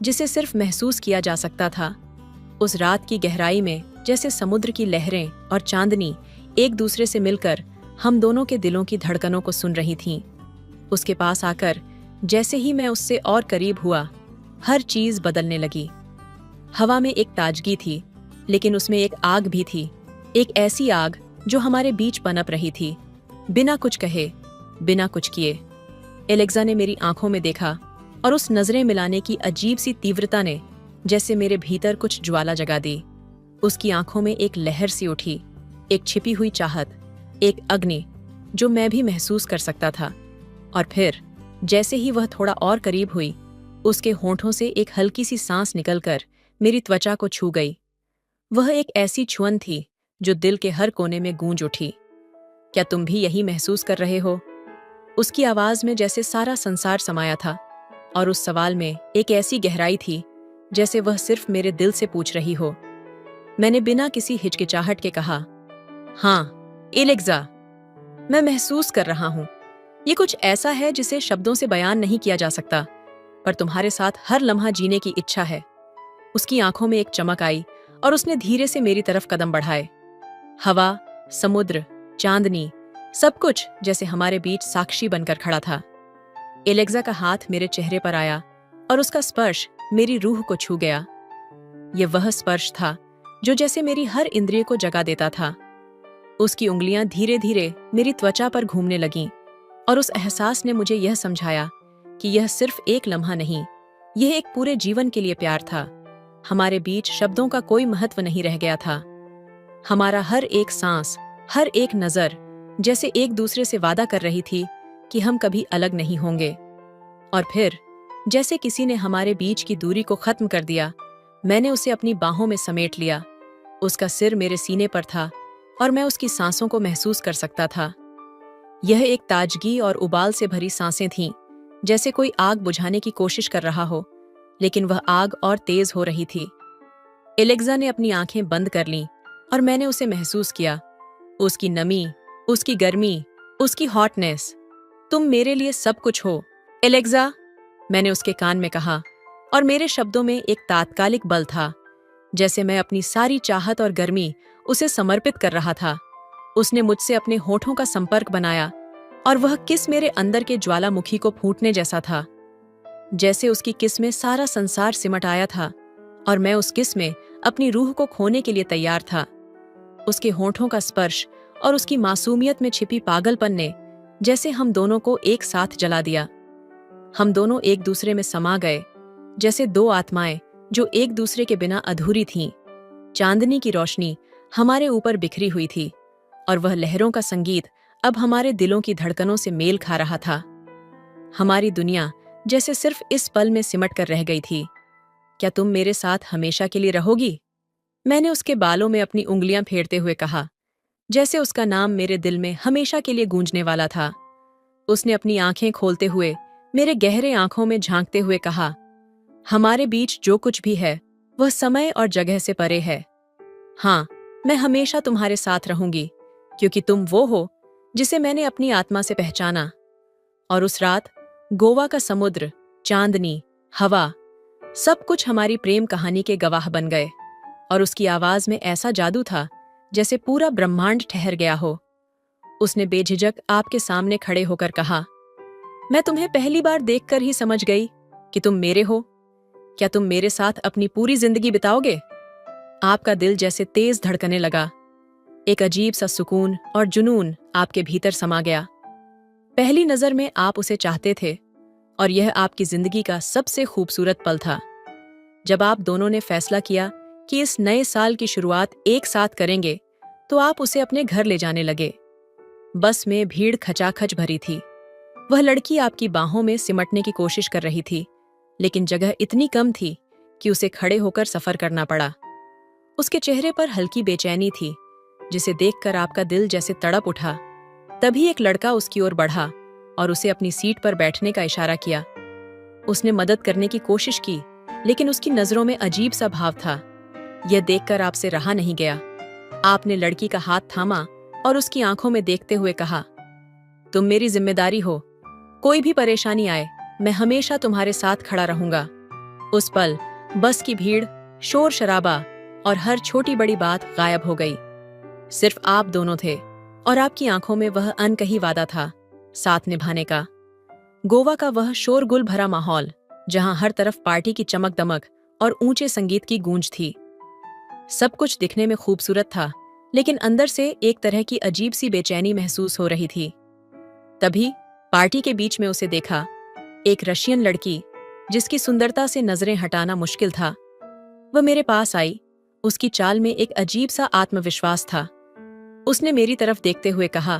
A: जिसे सिर्फ महसूस किया जा सकता था। उस रात की गहराई में जैसे समुद्र की लहरें और चांदनी एक दूसरे से मिलकर हम दोनों के दिलों की धड़कनों को सुन रही थीं। उसके पास आकर जैसे ही मैं उससे और करीब हुआ, हर चीज बदलने लगी। हवा में एक ताजगी थी, लेकिन उसमें एक आग भी थी, एक ऐसी आग जो हमारे बीच पनप रही थी, बिना कुछ कहे, बिना कुछ किए। एलेक्सा ने मेरी आंखों में देखा और उस नजरें मिलाने की अजीब सी तीव्रता ने जैसे मेरे भीतर कुछ ज्वाला जगा दी। उसकी आंखों में एक लहर सी उठी, एक छिपी हुई चाहत, एक अग्नि जो मैं भी महसूस कर सकता था। और फिर जैसे ही वह थोड़ा और करीब हुई, उसके होंठों से एक हल्की सी सांस निकलकर मेरी त्वचा को छू गई। वह एक ऐसी छुअन थी जो दिल के हर कोने में गूंज उठी। क्या तुम भी यही महसूस कर रहे हो? उसकी आवाज में जैसे सारा संसार समाया था और उस सवाल में एक ऐसी गहराई थी जैसे वह सिर्फ मेरे दिल से पूछ रही हो। मैंने बिना किसी हिचकिचाहट के कहा, हाँ एलेक्सा। मैं महसूस कर रहा हूँ। ये कुछ ऐसा है जिसे शब्दों से बयान नहीं किया जा सकता, पर तुम्हारे साथ हर लम्हा जीने की इच्छा है। उसकी आंखों में एक चमक आई और उसने धीरे से मेरी तरफ कदम बढ़ाए। हवा, समुद्र, चांदनी, सब कुछ जैसे हमारे बीच साक्षी बनकर खड़ा था। एलेक्सा का हाथ मेरे चेहरे पर आया और उसका स्पर्श मेरी रूह को छू गया। यह वह स्पर्श था जो जैसे मेरी हर इंद्रिय को जगा देता था। उसकी उंगलियां धीरे धीरे मेरी त्वचा पर घूमने लगीं और उस एहसास ने मुझे यह समझाया कि यह सिर्फ एक लम्हा नहीं, यह एक पूरे जीवन के लिए प्यार था। हमारे बीच शब्दों का कोई महत्व नहीं रह गया था। हमारा हर एक सांस, हर एक नजर जैसे एक दूसरे से वादा कर रही थी कि हम कभी अलग नहीं होंगे। और फिर जैसे किसी ने हमारे बीच की दूरी को खत्म कर दिया, मैंने उसे अपनी बाहों में समेट लिया। उसका सिर मेरे सीने पर था और मैं उसकी सांसों को महसूस कर सकता था। यह एक ताजगी और उबाल से भरी सांसें थीं, जैसे कोई आग बुझाने की कोशिश कर रहा हो, लेकिन वह आग और तेज हो रही थी। एलेक्सा ने अपनी आंखें बंद कर लीं और मैंने उसे महसूस किया। उसकी नमी, उसकी गर्मी, उसकी हॉटनेस। तुम मेरे लिए सब कुछ हो, एलेक्सा, मैंने उसके कान में कहा, और मेरे शब्दों में एक तात्कालिक बल था, जैसे मैं अपनी सारी चाहत और गर्मी उसे समर्पित कर रहा था। उसने मुझसे अपने होठों का संपर्क बनाया और वह किस मेरे अंदर के ज्वालामुखी को फूटने जैसा था। जैसे उसकी किस में सारा संसार सिमट आया था और मैं उस किस में अपनी रूह को खोने के लिए तैयार था। उसके होठों का स्पर्श और उसकी मासूमियत में छिपी पागलपन ने जैसे हम दोनों को एक साथ जला दिया। हम दोनों एक दूसरे में समा गए, जैसे दो आत्माएं जो एक दूसरे के बिना अधूरी थीं। चांदनी की रोशनी हमारे ऊपर बिखरी हुई थी और वह लहरों का संगीत अब हमारे दिलों की धड़कनों से मेल खा रहा था। हमारी दुनिया जैसे सिर्फ इस पल में सिमट कर रह गई थी। क्या तुम मेरे साथ हमेशा के लिए रहोगी? मैंने उसके बालों में अपनी उंगलियां फेरते हुए कहा, जैसे उसका नाम मेरे दिल में हमेशा के लिए गूंजने वाला था। उसने अपनी आंखें खोलते हुए मेरे गहरे आंखों में झांकते हुए कहा, हमारे बीच जो कुछ भी है वह समय और जगह से परे है। हाँ, मैं हमेशा तुम्हारे साथ रहूंगी, क्योंकि तुम वो हो जिसे मैंने अपनी आत्मा से पहचाना। और उस रात गोवा का समुद्र, चांदनी, हवा, सब कुछ हमारी प्रेम कहानी के गवाह बन गए। और उसकी आवाज में ऐसा जादू था जैसे पूरा ब्रह्मांड ठहर गया हो। उसने बेझिझक आपके सामने खड़े होकर कहा, मैं तुम्हें पहली बार देखकर ही समझ गई कि तुम मेरे हो। क्या तुम मेरे साथ अपनी पूरी जिंदगी बिताओगे? आपका दिल जैसे तेज धड़कने लगा। एक अजीब सा सुकून और जुनून आपके भीतर समा गया। पहली नजर में आप उसे चाहते थे और यह आपकी जिंदगी का सबसे खूबसूरत पल था। जब आप दोनों ने फैसला किया कि इस नए साल की शुरुआत एक साथ करेंगे, तो आप उसे अपने घर ले जाने लगे। बस में भीड़ खचाखच भरी थी। वह लड़की आपकी बाहों में सिमटने की कोशिश कर रही थी, लेकिन जगह इतनी कम थी कि उसे खड़े होकर सफर करना पड़ा। उसके चेहरे पर हल्की बेचैनी थी, जिसे देखकर आपका दिल जैसे तड़प उठा। तभी एक लड़का उसकी ओर बढ़ा और उसे अपनी सीट पर बैठने का इशारा किया। उसने मदद करने की कोशिश की, लेकिन उसकी नजरों में अजीब सा भाव था। यह देखकर आपसे रहा नहीं गया। आपने लड़की का हाथ थामा और उसकी आंखों में देखते हुए कहा, तुम मेरी जिम्मेदारी हो। कोई भी परेशानी आए, मैं हमेशा तुम्हारे साथ खड़ा रहूंगा। उस पल बस की भीड़, शोर शराबा और हर छोटी बड़ी बात गायब हो गई। सिर्फ आप दोनों थे और आपकी आंखों में वह अनकही वादा था, साथ निभाने का। गोवा का वह शोरगुल भरा माहौल, जहां हर तरफ पार्टी की चमक दमक और ऊंचे संगीत की गूंज थी। सब कुछ दिखने में खूबसूरत था, लेकिन अंदर से एक तरह की अजीब सी बेचैनी महसूस हो रही थी। तभी पार्टी के बीच में उसे देखा, एक रशियन लड़की जिसकी सुंदरता से नजरें हटाना मुश्किल था। वह मेरे पास आई। उसकी चाल में एक अजीब सा आत्मविश्वास था। उसने मेरी तरफ देखते हुए कहा,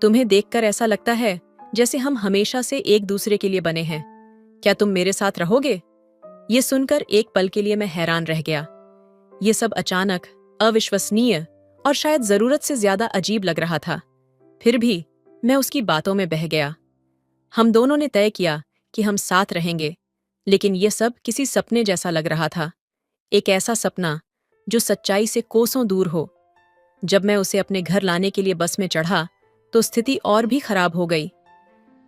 A: तुम्हें देखकर ऐसा लगता है जैसे हम हमेशा से एक दूसरे के लिए बने हैं। क्या तुम मेरे साथ रहोगे? ये सुनकर एक पल के लिए मैं हैरान रह गया। ये सब अचानक, अविश्वसनीय और शायद जरूरत से ज्यादा अजीब लग रहा था। फिर भी मैं उसकी बातों में बह गया। हम दोनों ने तय किया कि हम साथ रहेंगे, लेकिन यह सब किसी सपने जैसा लग रहा था। एक ऐसा सपना जो सच्चाई से कोसों दूर हो। जब मैं उसे अपने घर लाने के लिए बस में चढ़ा, तो स्थिति और भी खराब हो गई।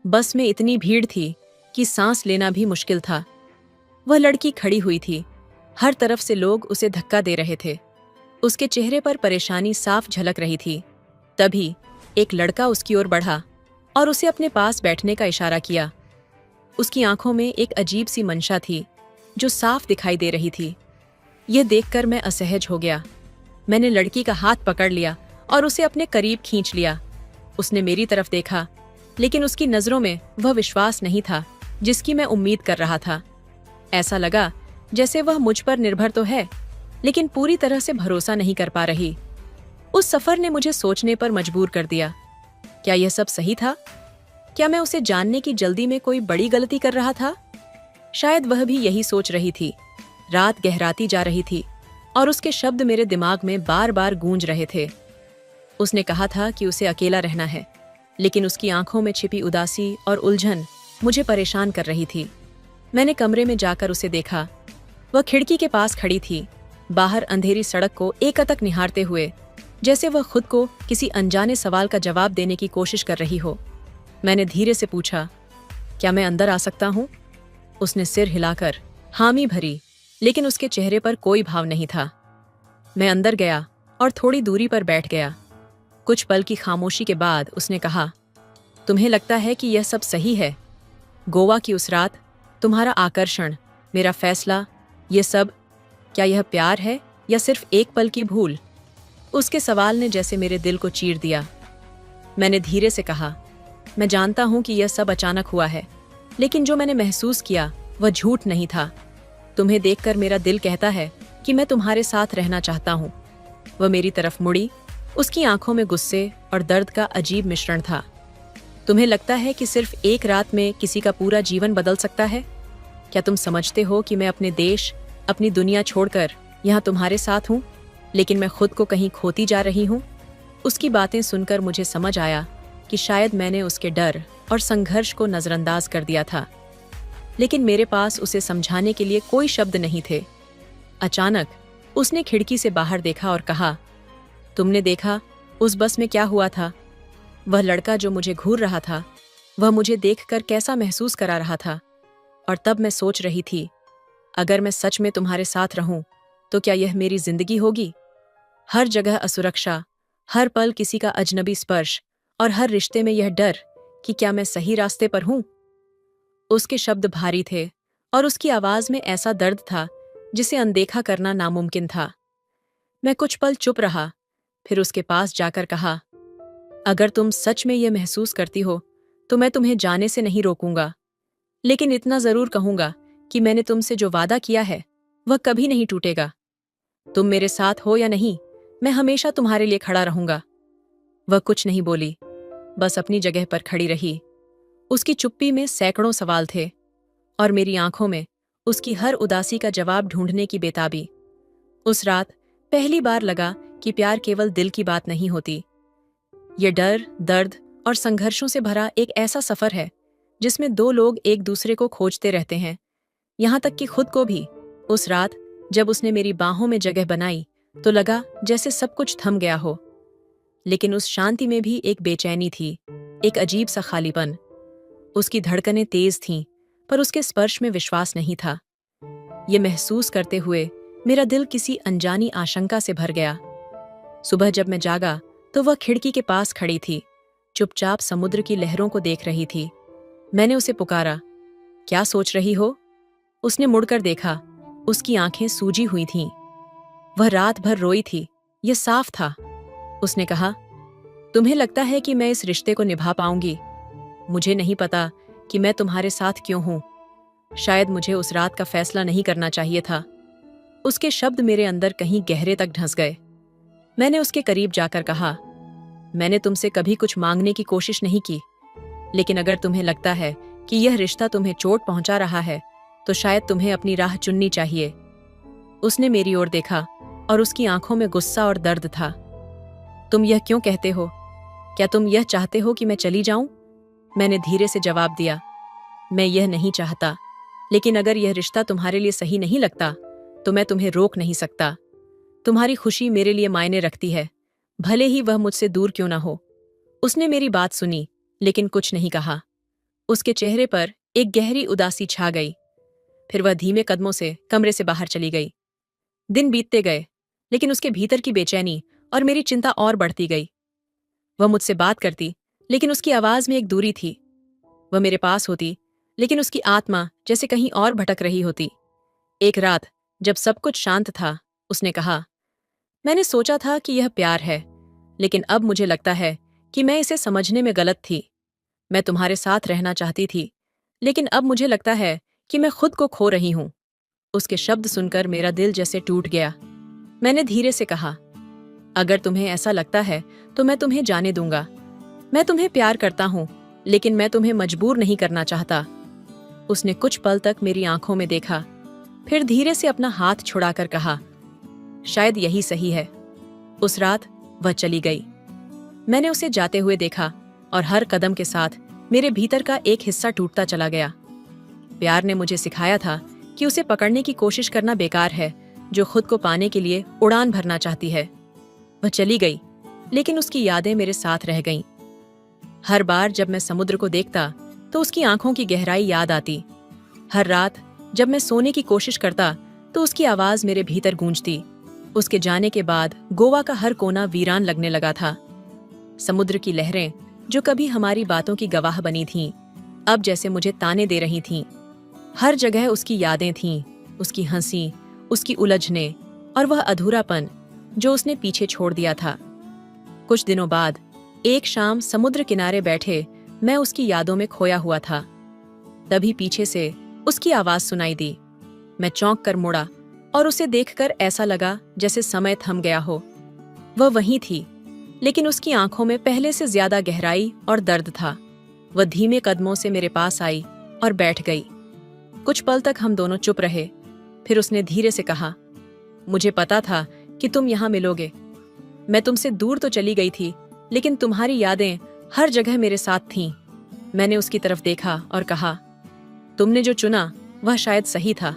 A: बस में इतनी भीड़ थी कि सांस लेना भी मुश्किल था। वह लड़की खड़ी हुई थी, हर तरफ से लोग उसे धक्का दे रहे थे। उसके चेहरे पर परेशानी साफ झलक रही थी। तभी एक लड़का उसकी ओर बढ़ा और उसे अपने पास बैठने का इशारा किया। उसकी आंखों में एक अजीब सी मंशा थी जो साफ दिखाई दे रही थी। यह देखकर मैं असहज हो गया। मैंने लड़की का हाथ पकड़ लिया और उसे अपने करीब खींच लिया। उसने मेरी तरफ देखा, लेकिन उसकी नजरों में वह विश्वास नहीं था जिसकी मैं उम्मीद कर रहा था। ऐसा लगा जैसे वह मुझ पर निर्भर तो है, लेकिन पूरी तरह से भरोसा नहीं कर पा रही। उस सफर ने मुझे सोचने पर मजबूर कर दिया। क्या यह सब सही था? क्या मैं उसे जानने की जल्दी में कोई बड़ी गलती कर रहा था? शायद वह भी यही सोच रही थी। रात गहराती जा रही थी और उसके शब्द मेरे दिमाग में बार बार गूंज रहे थे। उसने कहा था कि उसे अकेला रहना है, लेकिन उसकी आंखों में छिपी उदासी और उलझन मुझे परेशान कर रही थी। मैंने कमरे में जाकर उसे देखा। वह खिड़की के पास खड़ी थी, बाहर अंधेरी सड़क को एकटक निहारते हुए, जैसे वह खुद को किसी अनजाने सवाल का जवाब देने की कोशिश कर रही हो। मैंने धीरे से पूछा, क्या मैं अंदर आ सकता हूँ? उसने सिर हिलाकर हामी भरी, लेकिन उसके चेहरे पर कोई भाव नहीं था। मैं अंदर गया और थोड़ी दूरी पर बैठ गया। कुछ पल की खामोशी के बाद उसने कहा, तुम्हें लगता है कि यह सब सही है? गोवा की उस रात, तुम्हारा आकर्षण, मेरा फैसला, ये सब, क्या यह प्यार है या सिर्फ एक पल की भूल? उसके सवाल ने जैसे मेरे दिल को चीर दिया। मैंने धीरे से कहा, मैं जानता हूं कि यह सब अचानक हुआ है, लेकिन जो मैंने महसूस किया वह झूठ नहीं था। तुम्हें देखकर मेरा दिल कहता है कि मैं तुम्हारे साथ रहना चाहता हूं। वह मेरी तरफ मुड़ी। उसकी आंखों में गुस्से और दर्द का अजीब मिश्रण था। तुम्हें लगता है कि सिर्फ एक रात में किसी का पूरा जीवन बदल सकता है? क्या तुम समझते हो कि मैं अपने देश, अपनी दुनिया छोड़कर यहाँ तुम्हारे साथ हूँ, लेकिन मैं खुद को कहीं खोती जा रही हूँ? उसकी बातें सुनकर मुझे समझ आया कि शायद मैंने उसके डर और संघर्ष को नजरअंदाज कर दिया था, लेकिन मेरे पास उसे समझाने के लिए कोई शब्द नहीं थे। अचानक उसने खिड़की से बाहर देखा और कहा, तुमने देखा उस बस में क्या हुआ था? वह लड़का जो मुझे घूर रहा था, वह मुझे देखकर कैसा महसूस करा रहा था। और तब मैं सोच रही थी, अगर मैं सच में तुम्हारे साथ रहूं, तो क्या यह मेरी जिंदगी होगी? हर जगह असुरक्षा, हर पल किसी का अजनबी स्पर्श और हर रिश्ते में यह डर कि क्या मैं सही रास्ते पर हूं? उसके शब्द भारी थे और उसकी आवाज में ऐसा दर्द था जिसे अनदेखा करना नामुमकिन था। मैं कुछ पल चुप रहा, फिर उसके पास जाकर कहा, अगर तुम सच में यह महसूस करती हो तो मैं तुम्हें जाने से नहीं रोकूंगा, लेकिन इतना जरूर कहूंगा कि मैंने तुमसे जो वादा किया है वह कभी नहीं टूटेगा। तुम मेरे साथ हो या नहीं, मैं हमेशा तुम्हारे लिए खड़ा रहूंगा। वह कुछ नहीं बोली, बस अपनी जगह पर खड़ी रही। उसकी चुप्पी में सैकड़ों सवाल थे और मेरी आंखों में उसकी हर उदासी का जवाब ढूंढने की बेताबी। उस रात पहली बार लगा कि प्यार केवल दिल की बात नहीं होती। ये डर, दर्द और संघर्षों से भरा एक ऐसा सफर है जिसमें दो लोग एक दूसरे को खोजते रहते हैं, यहां तक कि खुद को भी। उस रात जब उसने मेरी बाहों में जगह बनाई तो लगा जैसे सब कुछ थम गया हो, लेकिन उस शांति में भी एक बेचैनी थी, एक अजीब सा खालीपन। उसकी धड़कनें तेज थीं, पर उसके स्पर्श में विश्वास नहीं था। ये महसूस करते हुए मेरा दिल किसी अनजानी आशंका से भर गया। सुबह जब मैं जागा तो वह खिड़की के पास खड़ी थी, चुपचाप समुद्र की लहरों को देख रही थी। मैंने उसे पुकारा, क्या सोच रही हो? उसने मुड़कर देखा। उसकी आंखें सूजी हुई थीं। वह रात भर रोई थी, यह साफ था। उसने कहा, तुम्हें लगता है कि मैं इस रिश्ते को निभा पाऊंगी? मुझे नहीं पता कि मैं तुम्हारे साथ क्यों हूं। शायद मुझे उस रात का फैसला नहीं करना चाहिए था। उसके शब्द मेरे अंदर कहीं गहरे तक ढंस गए। मैंने उसके करीब जाकर कहा, मैंने तुमसे कभी कुछ मांगने की कोशिश नहीं की, लेकिन अगर तुम्हें लगता है कि यह रिश्ता तुम्हें चोट पहुंचा रहा है, तो शायद तुम्हें अपनी राह चुननी चाहिए। उसने मेरी ओर देखा और उसकी आंखों में गुस्सा और दर्द था। तुम यह क्यों कहते हो? क्या तुम यह चाहते हो कि मैं चली जाऊं? मैंने धीरे से जवाब दिया, मैं यह नहीं चाहता, लेकिन अगर यह रिश्ता तुम्हारे लिए सही नहीं लगता तो मैं तुम्हें रोक नहीं सकता। तुम्हारी खुशी मेरे लिए मायने रखती है, भले ही वह मुझसे दूर क्यों ना हो। उसने मेरी बात सुनी, लेकिन कुछ नहीं कहा। उसके चेहरे पर एक गहरी उदासी छा गई। फिर वह धीमे कदमों से कमरे से बाहर चली गई। दिन बीतते गए, लेकिन उसके भीतर की बेचैनी और मेरी चिंता और बढ़ती गई। वह मुझसे बात करती, लेकिन उसकी आवाज में एक दूरी थी। वह मेरे पास होती, लेकिन उसकी आत्मा जैसे कहीं और भटक रही होती। एक रात, जब सब कुछ शांत था, उसने कहा, मैंने सोचा था कि यह प्यार है, लेकिन अब मुझे लगता है कि मैं इसे समझने में गलत थी। मैं तुम्हारे साथ रहना चाहती थी, लेकिन अब मुझे लगता है कि मैं खुद को खो रही हूं। उसके शब्द सुनकर मेरा दिल जैसे टूट गया। मैंने धीरे से कहा, अगर तुम्हें ऐसा लगता है तो मैं तुम्हें जाने दूंगा। मैं तुम्हें प्यार करता हूं, लेकिन मैं तुम्हें मजबूर नहीं करना चाहता। उसने कुछ पल तक मेरी आंखों में देखा, फिर धीरे से अपना हाथ छुड़ाकर कहा, शायद यही सही है। उस रात वह चली गई। मैंने उसे जाते हुए देखा और हर कदम के साथ मेरे भीतर का एक हिस्सा टूटता चला गया। प्यार ने मुझे सिखाया था कि उसे पकड़ने की कोशिश करना बेकार है, जो खुद को पाने के लिए उड़ान भरना चाहती है। वह चली गई, लेकिन उसकी यादें मेरे साथ रह गईं। हर बार जब मैं समुद्र को देखता तो उसकी आंखों की गहराई याद आती। हर रात जब मैं सोने की कोशिश करता तो उसकी आवाज मेरे भीतर गूंजती। उसके जाने के बाद गोवा का हर कोना वीरान लगने लगा था। समुद्र की लहरें, जो कभी हमारी बातों की गवाह बनी थीं, अब जैसे मुझे ताने दे रही थीं। हर जगह उसकी यादें थीं, उसकी हंसी, उसकी उलझने और वह अधूरापन जो उसने पीछे छोड़ दिया था। कुछ दिनों बाद एक शाम समुद्र किनारे बैठे मैं उसकी यादों में खोया हुआ था। तभी पीछे से उसकी आवाज सुनाई दी। मैं चौंक कर मुड़ा और उसे देखकर ऐसा लगा जैसे समय थम गया हो। वह वहीं थी, लेकिन उसकी आंखों में पहले से ज्यादा गहराई और दर्द था। वह धीमे कदमों से मेरे पास आई और बैठ गई। कुछ पल तक हम दोनों चुप रहे। फिर उसने धीरे से कहा, मुझे पता था कि तुम यहां मिलोगे। मैं तुमसे दूर तो चली गई थी, लेकिन तुम्हारी यादें हर जगह मेरे साथ थीं। मैंने उसकी तरफ देखा और कहा, तुमने जो चुना वह शायद सही था,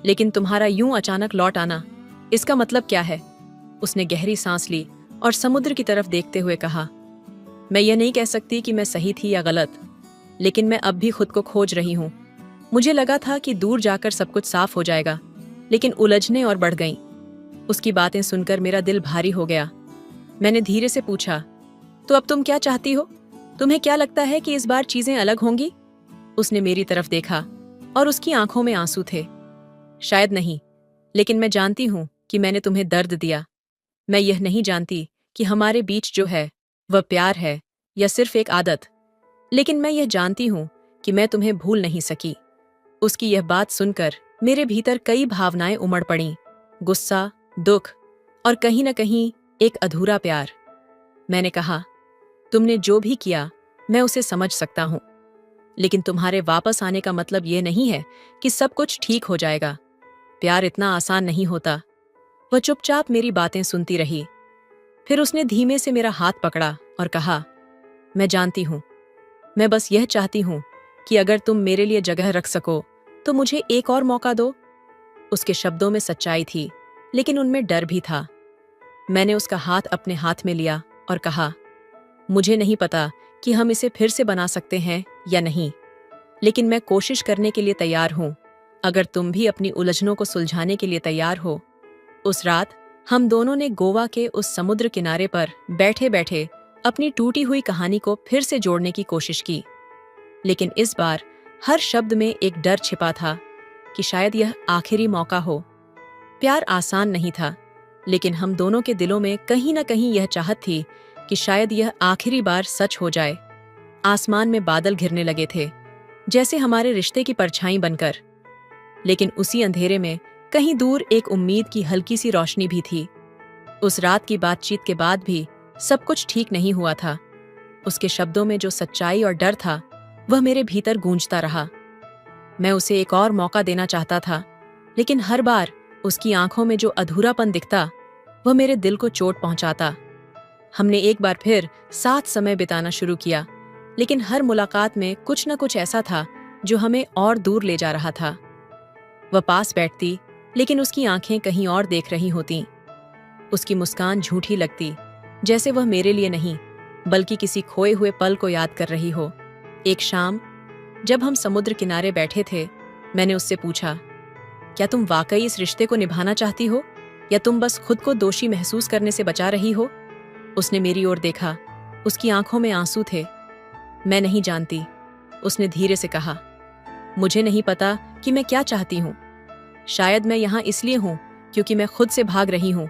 A: लेकिन तुम्हारा यूं अचानक लौट आना, इसका मतलब क्या है? उसने गहरी सांस ली और समुद्र की तरफ देखते हुए कहा, मैं यह नहीं कह सकती कि मैं सही थी या गलत, लेकिन मैं अब भी खुद को खोज रही हूं। मुझे लगा था कि दूर जाकर सब कुछ साफ हो जाएगा, लेकिन उलझने और बढ़ गईं। उसकी बातें सुनकर मेरा दिल भारी हो गया। मैंने धीरे से पूछा, तो अब तुम क्या चाहती हो? तुम्हें क्या लगता है कि इस बार चीजें अलग होंगी? उसने मेरी तरफ देखा और उसकी आंखों में आंसू थे। शायद नहीं, लेकिन मैं जानती हूं कि मैंने तुम्हें दर्द दिया। मैं यह नहीं जानती कि हमारे बीच जो है वह प्यार है या सिर्फ एक आदत, लेकिन मैं यह जानती हूं कि मैं तुम्हें भूल नहीं सकी। उसकी यह बात सुनकर मेरे भीतर कई भावनाएं उमड़ पड़ीं, गुस्सा, दुख और कहीं न कहीं एक अधूरा प्यार। मैंने कहा, तुमने जो भी किया मैं उसे समझ सकता हूं, लेकिन तुम्हारे वापस आने का मतलब यह नहीं है कि सब कुछ ठीक हो जाएगा। प्यार इतना आसान नहीं होता। वह चुपचाप मेरी बातें सुनती रही। फिर उसने धीमे से मेरा हाथ पकड़ा और कहा, मैं जानती हूं, मैं बस यह चाहती हूं कि अगर तुम मेरे लिए जगह रख सको तो मुझे एक और मौका दो। उसके शब्दों में सच्चाई थी, लेकिन उनमें डर भी था। मैंने उसका हाथ अपने हाथ में लिया और कहा, मुझे नहीं पता कि हम इसे फिर से बना सकते हैं या नहीं, लेकिन मैं कोशिश करने के लिए तैयार हूं, अगर तुम भी अपनी उलझनों को सुलझाने के लिए तैयार हो। उस रात हम दोनों ने गोवा के उस समुद्र किनारे पर बैठे बैठे अपनी टूटी हुई कहानी को फिर से जोड़ने की कोशिश की, लेकिन इस बार हर शब्द में एक डर छिपा था कि शायद यह आखिरी मौका हो। प्यार आसान नहीं था, लेकिन हम दोनों के दिलों में कहीं न कहीं यह चाहत थी कि शायद यह आखिरी बार सच हो जाए। आसमान में बादल घिरने लगे थे, जैसे हमारे रिश्ते की परछाई बनकर, लेकिन उसी अंधेरे में कहीं दूर एक उम्मीद की हल्की सी रोशनी भी थी। उस रात की बातचीत के बाद भी सब कुछ ठीक नहीं हुआ था। उसके शब्दों में जो सच्चाई और डर था वह मेरे भीतर गूंजता रहा। मैं उसे एक और मौका देना चाहता था, लेकिन हर बार उसकी आंखों में जो अधूरापन दिखता वह मेरे दिल को चोट पहुंचाता। हमने एक बार फिर साथ समय बिताना शुरू किया, लेकिन हर मुलाकात में कुछ न कुछ ऐसा था जो हमें और दूर ले जा रहा था। वह पास बैठती, लेकिन उसकी आंखें कहीं और देख रही होतीं। उसकी मुस्कान झूठी लगती, जैसे वह मेरे लिए नहीं बल्कि किसी खोए हुए पल को याद कर रही हो। एक शाम जब हम समुद्र किनारे बैठे थे, मैंने उससे पूछा, क्या तुम वाकई इस रिश्ते को निभाना चाहती हो या तुम बस खुद को दोषी महसूस करने से बचा रही हो? उसने मेरी ओर देखा। उसकी आंखों में आंसू थे। मैं नहीं जानती, उसने धीरे से कहा। मुझे नहीं पता कि मैं क्या चाहती हूं। शायद मैं यहां इसलिए हूं क्योंकि मैं खुद से भाग रही हूं,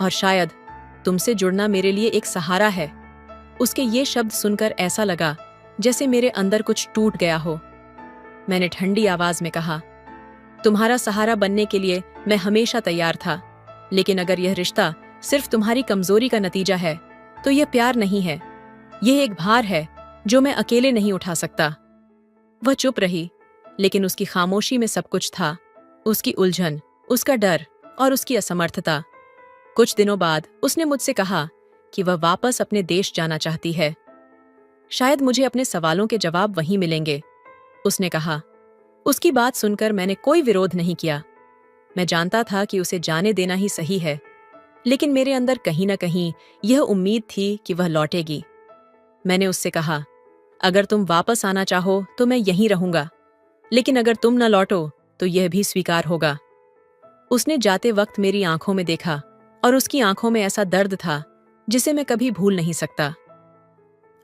A: और शायद तुमसे जुड़ना मेरे लिए एक सहारा है। उसके ये शब्द सुनकर ऐसा लगा जैसे मेरे अंदर कुछ टूट गया हो। मैंने ठंडी आवाज में कहा, तुम्हारा सहारा बनने के लिए मैं हमेशा तैयार था, लेकिन अगर यह रिश्ता सिर्फ तुम्हारी कमजोरी का नतीजा है तो यह प्यार नहीं है। यह एक भार है जो मैं अकेले नहीं उठा सकता। वह चुप रही, लेकिन उसकी खामोशी में सब कुछ था। उसकी उलझन, उसका डर और उसकी असमर्थता। कुछ दिनों बाद उसने मुझसे कहा कि वह वापस अपने देश जाना चाहती है। शायद मुझे अपने सवालों के जवाब वहीं मिलेंगे, उसने कहा। उसकी बात सुनकर मैंने कोई विरोध नहीं किया। मैं जानता था कि उसे जाने देना ही सही है, लेकिन मेरे अंदर कहीं न कहीं यह उम्मीद थी कि वह लौटेगी। मैंने उससे कहा, अगर तुम वापस आना चाहो तो मैं यहीं रहूंगा, लेकिन अगर तुम न लौटो तो यह भी स्वीकार होगा। उसने जाते वक्त मेरी आंखों में देखा, और उसकी आंखों में ऐसा दर्द था जिसे मैं कभी भूल नहीं सकता।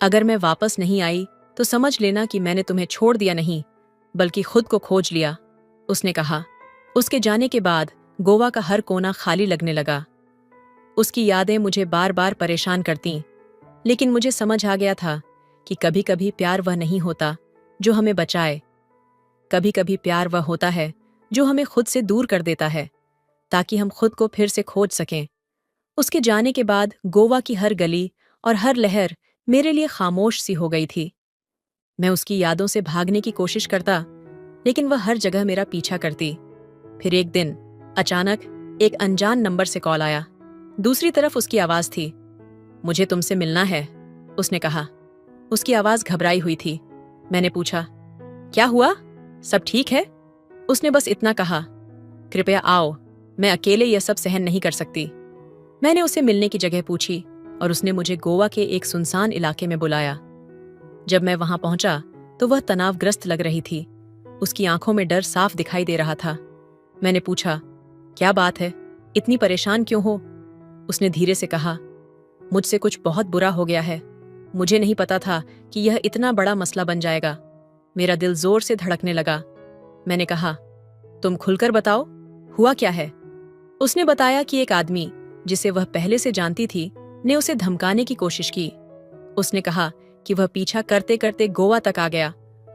A: अगर मैं वापस नहीं आई तो समझ लेना कि मैंने तुम्हें छोड़ दिया नहीं, बल्कि खुद को खोज लिया, उसने कहा। उसके जाने के बाद गोवा का हर कोना खाली लगने लगा। उसकी यादें मुझे बार बार परेशान करतीं, लेकिन मुझे समझ आ गया था कि कभी कभी प्यार वह नहीं होता जो हमें बचाए। कभी कभी प्यार वह होता है जो हमें खुद से दूर कर देता है, ताकि हम खुद को फिर से खोज सकें। उसके जाने के बाद गोवा की हर गली और हर लहर मेरे लिए खामोश सी हो गई थी। मैं उसकी यादों से भागने की कोशिश करता, लेकिन वह हर जगह मेरा पीछा करती। फिर एक दिन अचानक एक अनजान नंबर से कॉल आया। दूसरी तरफ उसकी आवाज थी। मुझे तुमसे मिलना है, उसने कहा। उसकी आवाज घबराई हुई थी। मैंने पूछा, क्या हुआ? सब ठीक है? उसने बस इतना कहा, कृपया आओ, मैं अकेले यह सब सहन नहीं कर सकती। मैंने उसे मिलने की जगह पूछी और उसने मुझे गोवा के एक सुनसान इलाके में बुलाया। जब मैं वहां पहुंचा तो वह तनावग्रस्त लग रही थी। उसकी आंखों में डर साफ दिखाई दे रहा था। मैंने पूछा, क्या बात है, इतनी परेशान क्यों हो? उसने धीरे से कहा, मुझसे कुछ बहुत बुरा हो गया है। मुझे नहीं पता था कि यह इतना बड़ा मसला बन जाएगा। मेरा दिल जोर से धड़कने लगा। मैंने कहा, तुम खुलकर बताओ, हुआ क्या है? उसने बताया कि एक आदमी जिसे वह पहले से जानती थी ने उसे धमकाने की कोशिश की। उसने कहा कि वह पीछा करते करते गोवा तक आ गया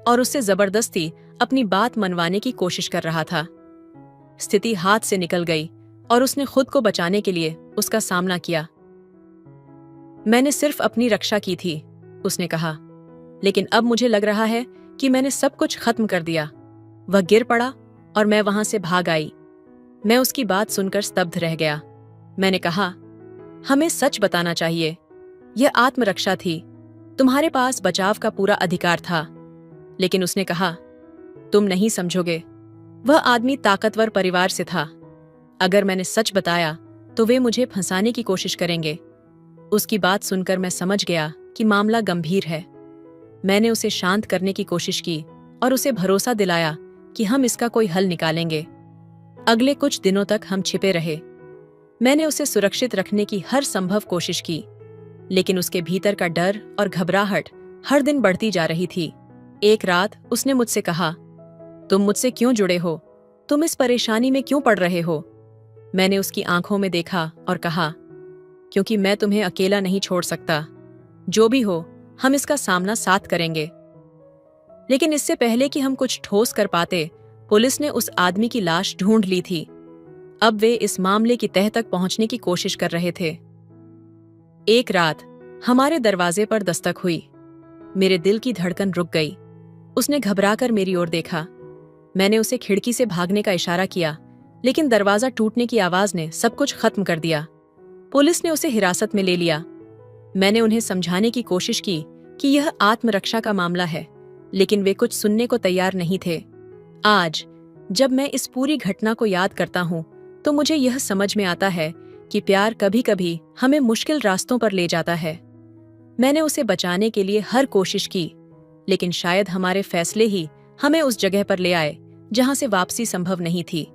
A: और उससे जबरदस्ती अपनी बात मनवाने की कोशिश कर रहा था। स्थिति हाथ से निकल गई और उसने खुद को बचाने के लिए उसका सामना किया। मैंने सिर्फ अपनी रक्षा की थी, उसने कहा, लेकिन अब मुझे लग रहा है कि मैंने सब कुछ खत्म कर दिया। वह गिर पड़ा और मैं वहां से भाग आई। मैं उसकी बात सुनकर स्तब्ध रह गया। मैंने कहा, हमें सच बताना चाहिए। यह आत्मरक्षा थी। तुम्हारे पास बचाव का पूरा अधिकार था। लेकिन उसने कहा, तुम नहीं समझोगे। वह आदमी ताकतवर परिवार से था। अगर मैंने सच बताया तो वे मुझे फंसाने की कोशिश करेंगे। उसकी बात सुनकर मैं समझ गया कि मामला गंभीर है। मैंने उसे शांत करने की कोशिश की और उसे भरोसा दिलाया कि हम इसका कोई हल निकालेंगे। अगले कुछ दिनों तक हम छिपे रहे। मैंने उसे सुरक्षित रखने की हर संभव कोशिश की, लेकिन उसके भीतर का डर और घबराहट हर दिन बढ़ती जा रही थी। एक रात उसने मुझसे कहा, तुम मुझसे क्यों जुड़े हो? तुम इस परेशानी में क्यों पड़ रहे हो? मैंने उसकी आंखों में देखा और कहा, क्योंकि मैं तुम्हें अकेला नहीं छोड़ सकता। जो भी हो, हम इसका सामना साथ करेंगे। लेकिन इससे पहले कि हम कुछ ठोस कर पाते, पुलिस ने उस आदमी की लाश ढूंढ ली थी। अब वे इस मामले की तह तक पहुंचने की कोशिश कर रहे थे। एक रात हमारे दरवाजे पर दस्तक हुई। मेरे दिल की धड़कन रुक गई। उसने घबराकर मेरी ओर देखा। मैंने उसे खिड़की से भागने का इशारा किया, लेकिन दरवाजा टूटने की आवाज ने सब कुछ खत्म कर दिया। पुलिस ने उसे हिरासत में ले लिया। मैंने उन्हें समझाने की कोशिश की कि यह आत्मरक्षा का मामला है, लेकिन वे कुछ सुनने को तैयार नहीं थे। आज जब मैं इस पूरी घटना को याद करता हूं, तो मुझे यह समझ में आता है कि प्यार कभी कभी हमें मुश्किल रास्तों पर ले जाता है। मैंने उसे बचाने के लिए हर कोशिश की, लेकिन शायद हमारे फैसले ही हमें उस जगह पर ले आए जहां से वापसी संभव नहीं थी।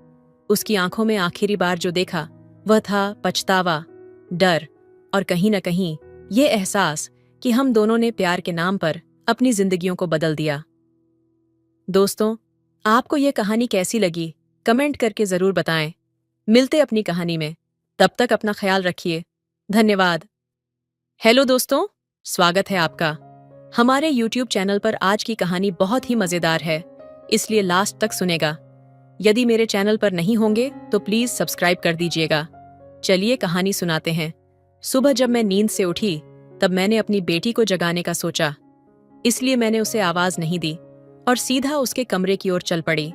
A: उसकी आंखों में आखिरी बार जो देखा वह था पछतावा, डर और कहीं न कहीं ये एहसास कि हम दोनों ने प्यार के नाम पर अपनी जिंदगियों को बदल दिया। दोस्तों, आपको यह कहानी कैसी लगी कमेंट करके जरूर बताएं। मिलते अपनी कहानी में, तब तक अपना ख्याल रखिए। धन्यवाद। हेलो दोस्तों, स्वागत है आपका हमारे YouTube चैनल पर। आज की कहानी बहुत ही मजेदार है, इसलिए लास्ट तक सुनेगा। यदि मेरे चैनल पर नहीं होंगे तो प्लीज सब्सक्राइब कर दीजिएगा। चलिए कहानी सुनाते हैं। सुबह जब मैं नींद से उठी तब मैंने अपनी बेटी को जगाने का सोचा, इसलिए मैंने उसे आवाज नहीं दी और सीधा उसके कमरे की ओर चल पड़ी।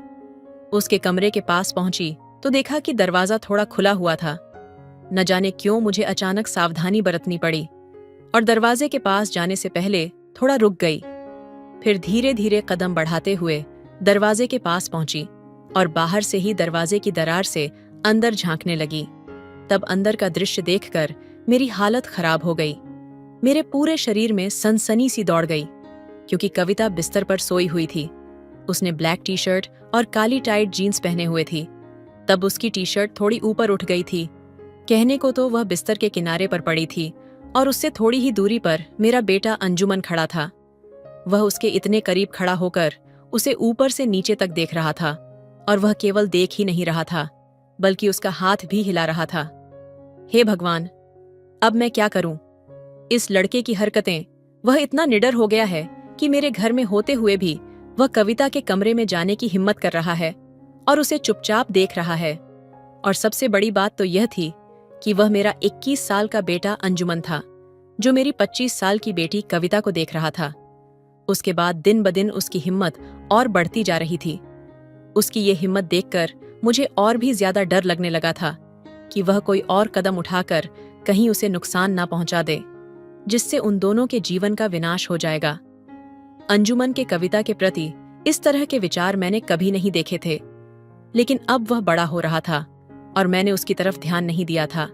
A: उसके कमरे के पास पहुंची तो देखा कि दरवाजा थोड़ा खुला हुआ था। न जाने क्यों मुझे अचानक सावधानी बरतनी पड़ी और दरवाजे के पास जाने से पहले थोड़ा रुक गई। फिर धीरे धीरे कदम बढ़ाते हुए दरवाजे के पास पहुंची और बाहर से ही दरवाजे की दरार से अंदर झांकने लगी। तब अंदर का दृश्य देखकर मेरी हालत खराब हो गई। मेरे पूरे शरीर में सनसनी सी दौड़ गई, क्योंकि कविता बिस्तर पर सोई हुई थी। उसने ब्लैक टी शर्ट और काली टाइट जीन्स पहने हुए थी। तब उसकी टी शर्ट थोड़ी ऊपर उठ गई थी। कहने को तो वह बिस्तर के किनारे पर पड़ी थी और उससे थोड़ी ही दूरी पर मेरा बेटा अंजुमन खड़ा था। वह उसके इतने करीब खड़ा होकर उसे ऊपर से नीचे तक देख रहा था, और वह केवल देख ही नहीं रहा था बल्कि उसका हाथ भी हिला रहा था। हे भगवान, अब मैं क्या करूं? इस लड़के की हरकतें, वह इतना निडर हो गया है कि मेरे घर में होते हुए भी वह कविता के कमरे में जाने की हिम्मत कर रहा है और उसे चुपचाप देख रहा है। और सबसे बड़ी बात तो यह थी कि वह मेरा 21 साल का बेटा अंजुमन था, जो मेरी 25 साल की बेटी कविता को देख रहा था। उसके बाद दिन ब दिन उसकी हिम्मत और बढ़ती जा रही थी। उसकी ये हिम्मत देखकर मुझे और भी ज्यादा डर लगने लगा था कि वह कोई और कदम उठाकर कहीं उसे नुकसान ना पहुंचा दे, जिससे उन दोनों के जीवन का विनाश हो जाएगा। अंजुमन के कविता के प्रति इस तरह के विचार मैंने कभी नहीं देखे थे, लेकिन अब वह बड़ा हो रहा था और मैंने उसकी तरफ ध्यान नहीं दिया था।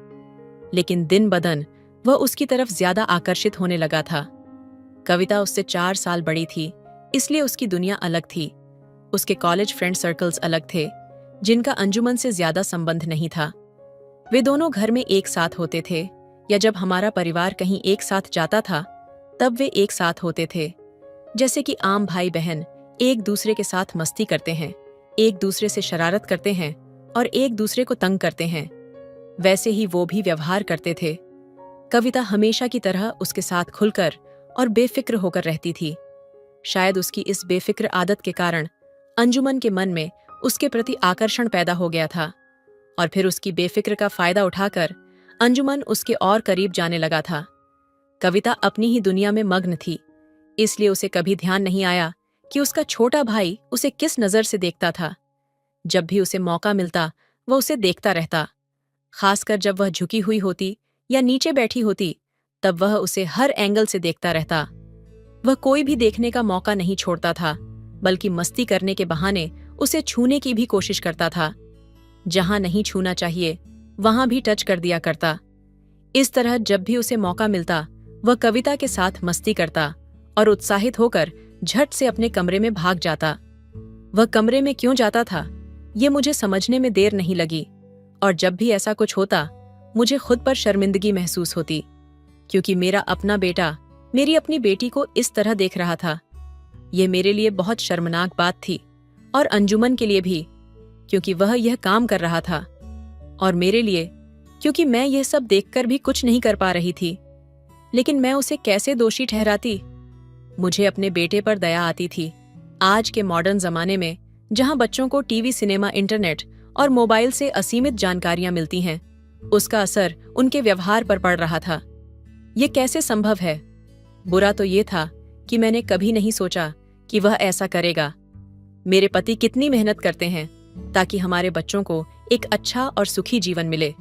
A: लेकिन दिन बदन वह उसकी तरफ ज्यादा आकर्षित होने लगा था। कविता उससे 4 साल बड़ी थी, इसलिए उसकी दुनिया अलग थी। उसके कॉलेज फ्रेंड सर्कल्स अलग थे, जिनका अंजुमन से ज्यादा संबंध नहीं था। वे दोनों घर में एक साथ होते थे, या जब हमारा परिवार कहीं एक साथ जाता था तब वे एक साथ होते थे। जैसे कि आम भाई बहन एक दूसरे के साथ मस्ती करते हैं, एक दूसरे से शरारत करते हैं और एक दूसरे को तंग करते हैं, वैसे ही वो भी व्यवहार करते थे। कविता हमेशा की तरह उसके साथ खुलकर और बेफिक्र होकर रहती थी। शायद उसकी इस बेफिक्र आदत के कारण अंजुमन के मन में उसके प्रति आकर्षण पैदा हो गया था, और फिर उसकी बेफिक्र का फायदा उठाकर अंजुमन उसके और करीब जाने लगा था। कविता अपनी ही दुनिया में मग्न थी, इसलिए उसे कभी ध्यान नहीं आया कि उसका छोटा भाई उसे किस नजर से देखता था। जब भी उसे मौका मिलता वह उसे देखता रहता, खासकर जब वह झुकी हुई होती या नीचे बैठी होती, तब वह उसे हर एंगल से देखता रहता। वह कोई भी देखने का मौका नहीं छोड़ता था, बल्कि मस्ती करने के बहाने उसे छूने की भी कोशिश करता था। जहां नहीं छूना चाहिए वहां भी टच कर दिया करता। इस तरह जब भी उसे मौका मिलता वह कविता के साथ मस्ती करता और उत्साहित होकर झट से अपने कमरे में भाग जाता। वह कमरे में क्यों जाता था ये मुझे समझने में देर नहीं लगी, और जब भी ऐसा कुछ होता मुझे खुद पर शर्मिंदगी महसूस होती, क्योंकि मेरा अपना बेटा मेरी अपनी बेटी को इस तरह देख रहा था। यह मेरे लिए बहुत शर्मनाक बात थी, और अंजुमन के लिए भी, क्योंकि वह यह काम कर रहा था, और मेरे लिए क्योंकि मैं यह सब देखकर भी कुछ नहीं कर पा रही थी। लेकिन मैं उसे कैसे दोषी ठहराती? मुझे अपने बेटे पर दया आती थी। आज के मॉडर्न जमाने में जहां बच्चों को टीवी, सिनेमा, इंटरनेट और मोबाइल से असीमित जानकारियां मिलती हैं, उसका असर उनके व्यवहार पर पड़ रहा था। ये कैसे संभव है? बुरा तो ये था कि मैंने कभी नहीं सोचा कि वह ऐसा करेगा। मेरे पति कितनी मेहनत करते हैं ताकि हमारे बच्चों को एक अच्छा और सुखी जीवन मिले।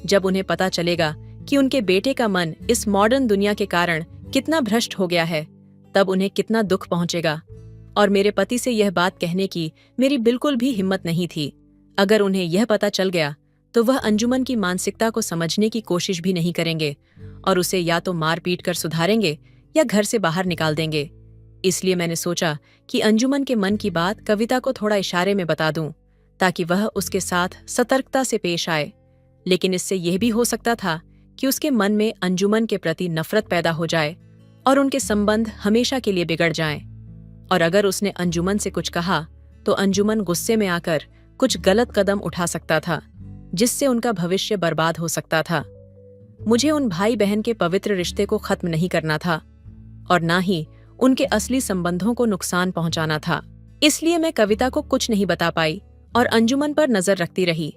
A: जब उन्हें पता चलेगा कि उनके बेटे का मन इस मॉडर्न दुनिया के कारण कितना भ्रष्ट हो गया है, तब उन्हें कितना दुख पहुंचेगा। और मेरे पति से यह बात कहने की मेरी बिल्कुल भी हिम्मत नहीं थी। अगर उन्हें यह पता चल गया तो वह अंजुमन की मानसिकता को समझने की कोशिश भी नहीं करेंगे और उसे या तो मार पीट कर सुधारेंगे या घर से बाहर निकाल देंगे। इसलिए मैंने सोचा कि अंजुमन के मन की बात कविता को थोड़ा इशारे में बता दूं, ताकि वह उसके साथ सतर्कता से पेश आए। लेकिन इससे यह भी हो सकता था कि उसके मन में अंजुमन के प्रति नफरत पैदा हो जाए और उनके संबंध हमेशा के लिए बिगड़ जाएं। और अगर उसने अंजुमन से कुछ कहा तो अंजुमन गुस्से में आकर कुछ गलत कदम उठा सकता था, जिससे उनका भविष्य बर्बाद हो सकता था। मुझे उन भाई बहन के पवित्र रिश्ते को खत्म नहीं करना था और ना ही उनके असली संबंधों को नुकसान पहुंचाना था। इसलिए मैं कविता को कुछ नहीं बता पाई और अंजुमन पर नजर रखती रही।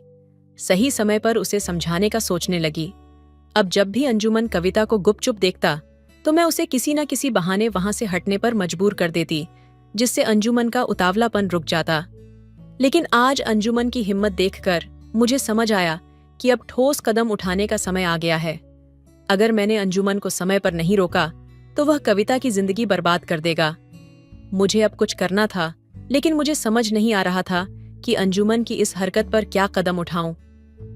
A: सही समय पर उसे समझाने का सोचने लगी। अब जब भी अंजुमन कविता को गुपचुप देखता तो मैं उसे किसी न किसी बहाने वहां से हटने पर मजबूर कर देती, जिससे अंजुमन का उतावलापन रुक जाता। लेकिन आज अंजुमन की हिम्मत देखकर मुझे समझ आया कि अब ठोस कदम उठाने का समय आ गया है। अगर मैंने अंजुमन को समय पर नहीं रोका तो वह कविता की जिंदगी बर्बाद कर देगा। मुझे अब कुछ करना था, लेकिन मुझे समझ नहीं आ रहा था कि अंजुमन की इस हरकत पर क्या कदम उठाऊं।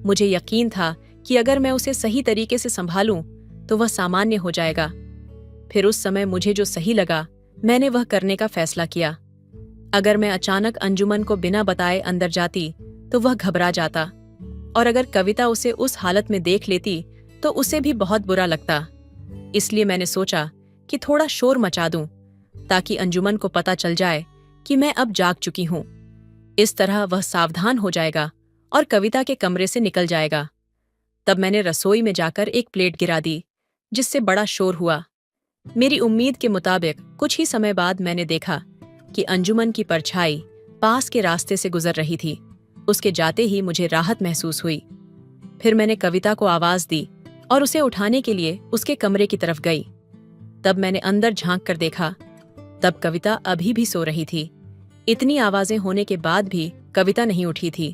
A: मुझे यकीन था कि अगर मैं उसे सही तरीके से संभालूं तो वह सामान्य हो जाएगा। फिर उस समय मुझे जो सही लगा मैंने वह करने का फैसला किया। अगर मैं अचानक अंजुमन को बिना बताए अंदर जाती तो वह घबरा जाता, और अगर कविता उसे उस हालत में देख लेती तो उसे भी बहुत बुरा लगता। इसलिए मैंने सोचा कि थोड़ा शोर मचा दूं, ताकि अंजुमन को पता चल जाए कि मैं अब जाग चुकी हूं। इस तरह वह सावधान हो जाएगा और कविता के कमरे से निकल जाएगा। तब मैंने रसोई में जाकर एक प्लेट गिरा दी, जिससे बड़ा शोर हुआ। मेरी उम्मीद के मुताबिक कुछ ही समय बाद मैंने देखा कि अंजुमन की परछाई पास के रास्ते से गुजर रही थी। उसके जाते ही मुझे राहत महसूस हुई। फिर मैंने कविता को आवाज दी और उसे उठाने के लिए उसके कमरे की तरफ गई। तब मैंने अंदर झांक कर देखा, तब कविता अभी भी सो रही थी। इतनी आवाजें होने के बाद भी कविता नहीं उठी थी।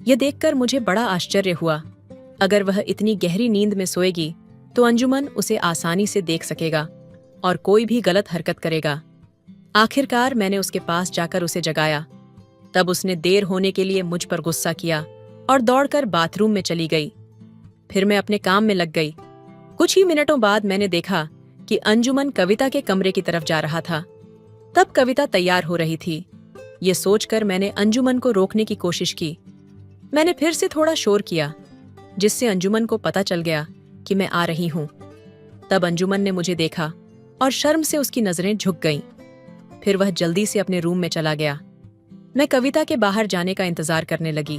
A: यह देखकर मुझे बड़ा आश्चर्य हुआ। अगर वह इतनी गहरी नींद में सोएगी तो अंजुमन उसे आसानी से देख सकेगा और कोई भी गलत हरकत करेगा। आखिरकार मैंने उसके पास जाकर उसे जगाया। तब उसने देर होने के लिए मुझ पर गुस्सा किया और दौड़कर बाथरूम में चली गई। फिर मैं अपने काम में लग गई। कुछ ही मिनटों बाद मैंने देखा कि अंजुमन कविता के कमरे की तरफ जा रहा था। तब कविता तैयार हो रही थी। ये सोचकर मैंने अंजुमन को रोकने की कोशिश की। मैंने फिर से थोड़ा शोर किया, जिससे अंजुमन को पता चल गया कि मैं आ रही हूं। तब अंजुमन ने मुझे देखा और शर्म से उसकी नजरें झुक गईं। फिर वह जल्दी से अपने रूम में चला गया। मैं कविता के बाहर जाने का इंतजार करने लगी।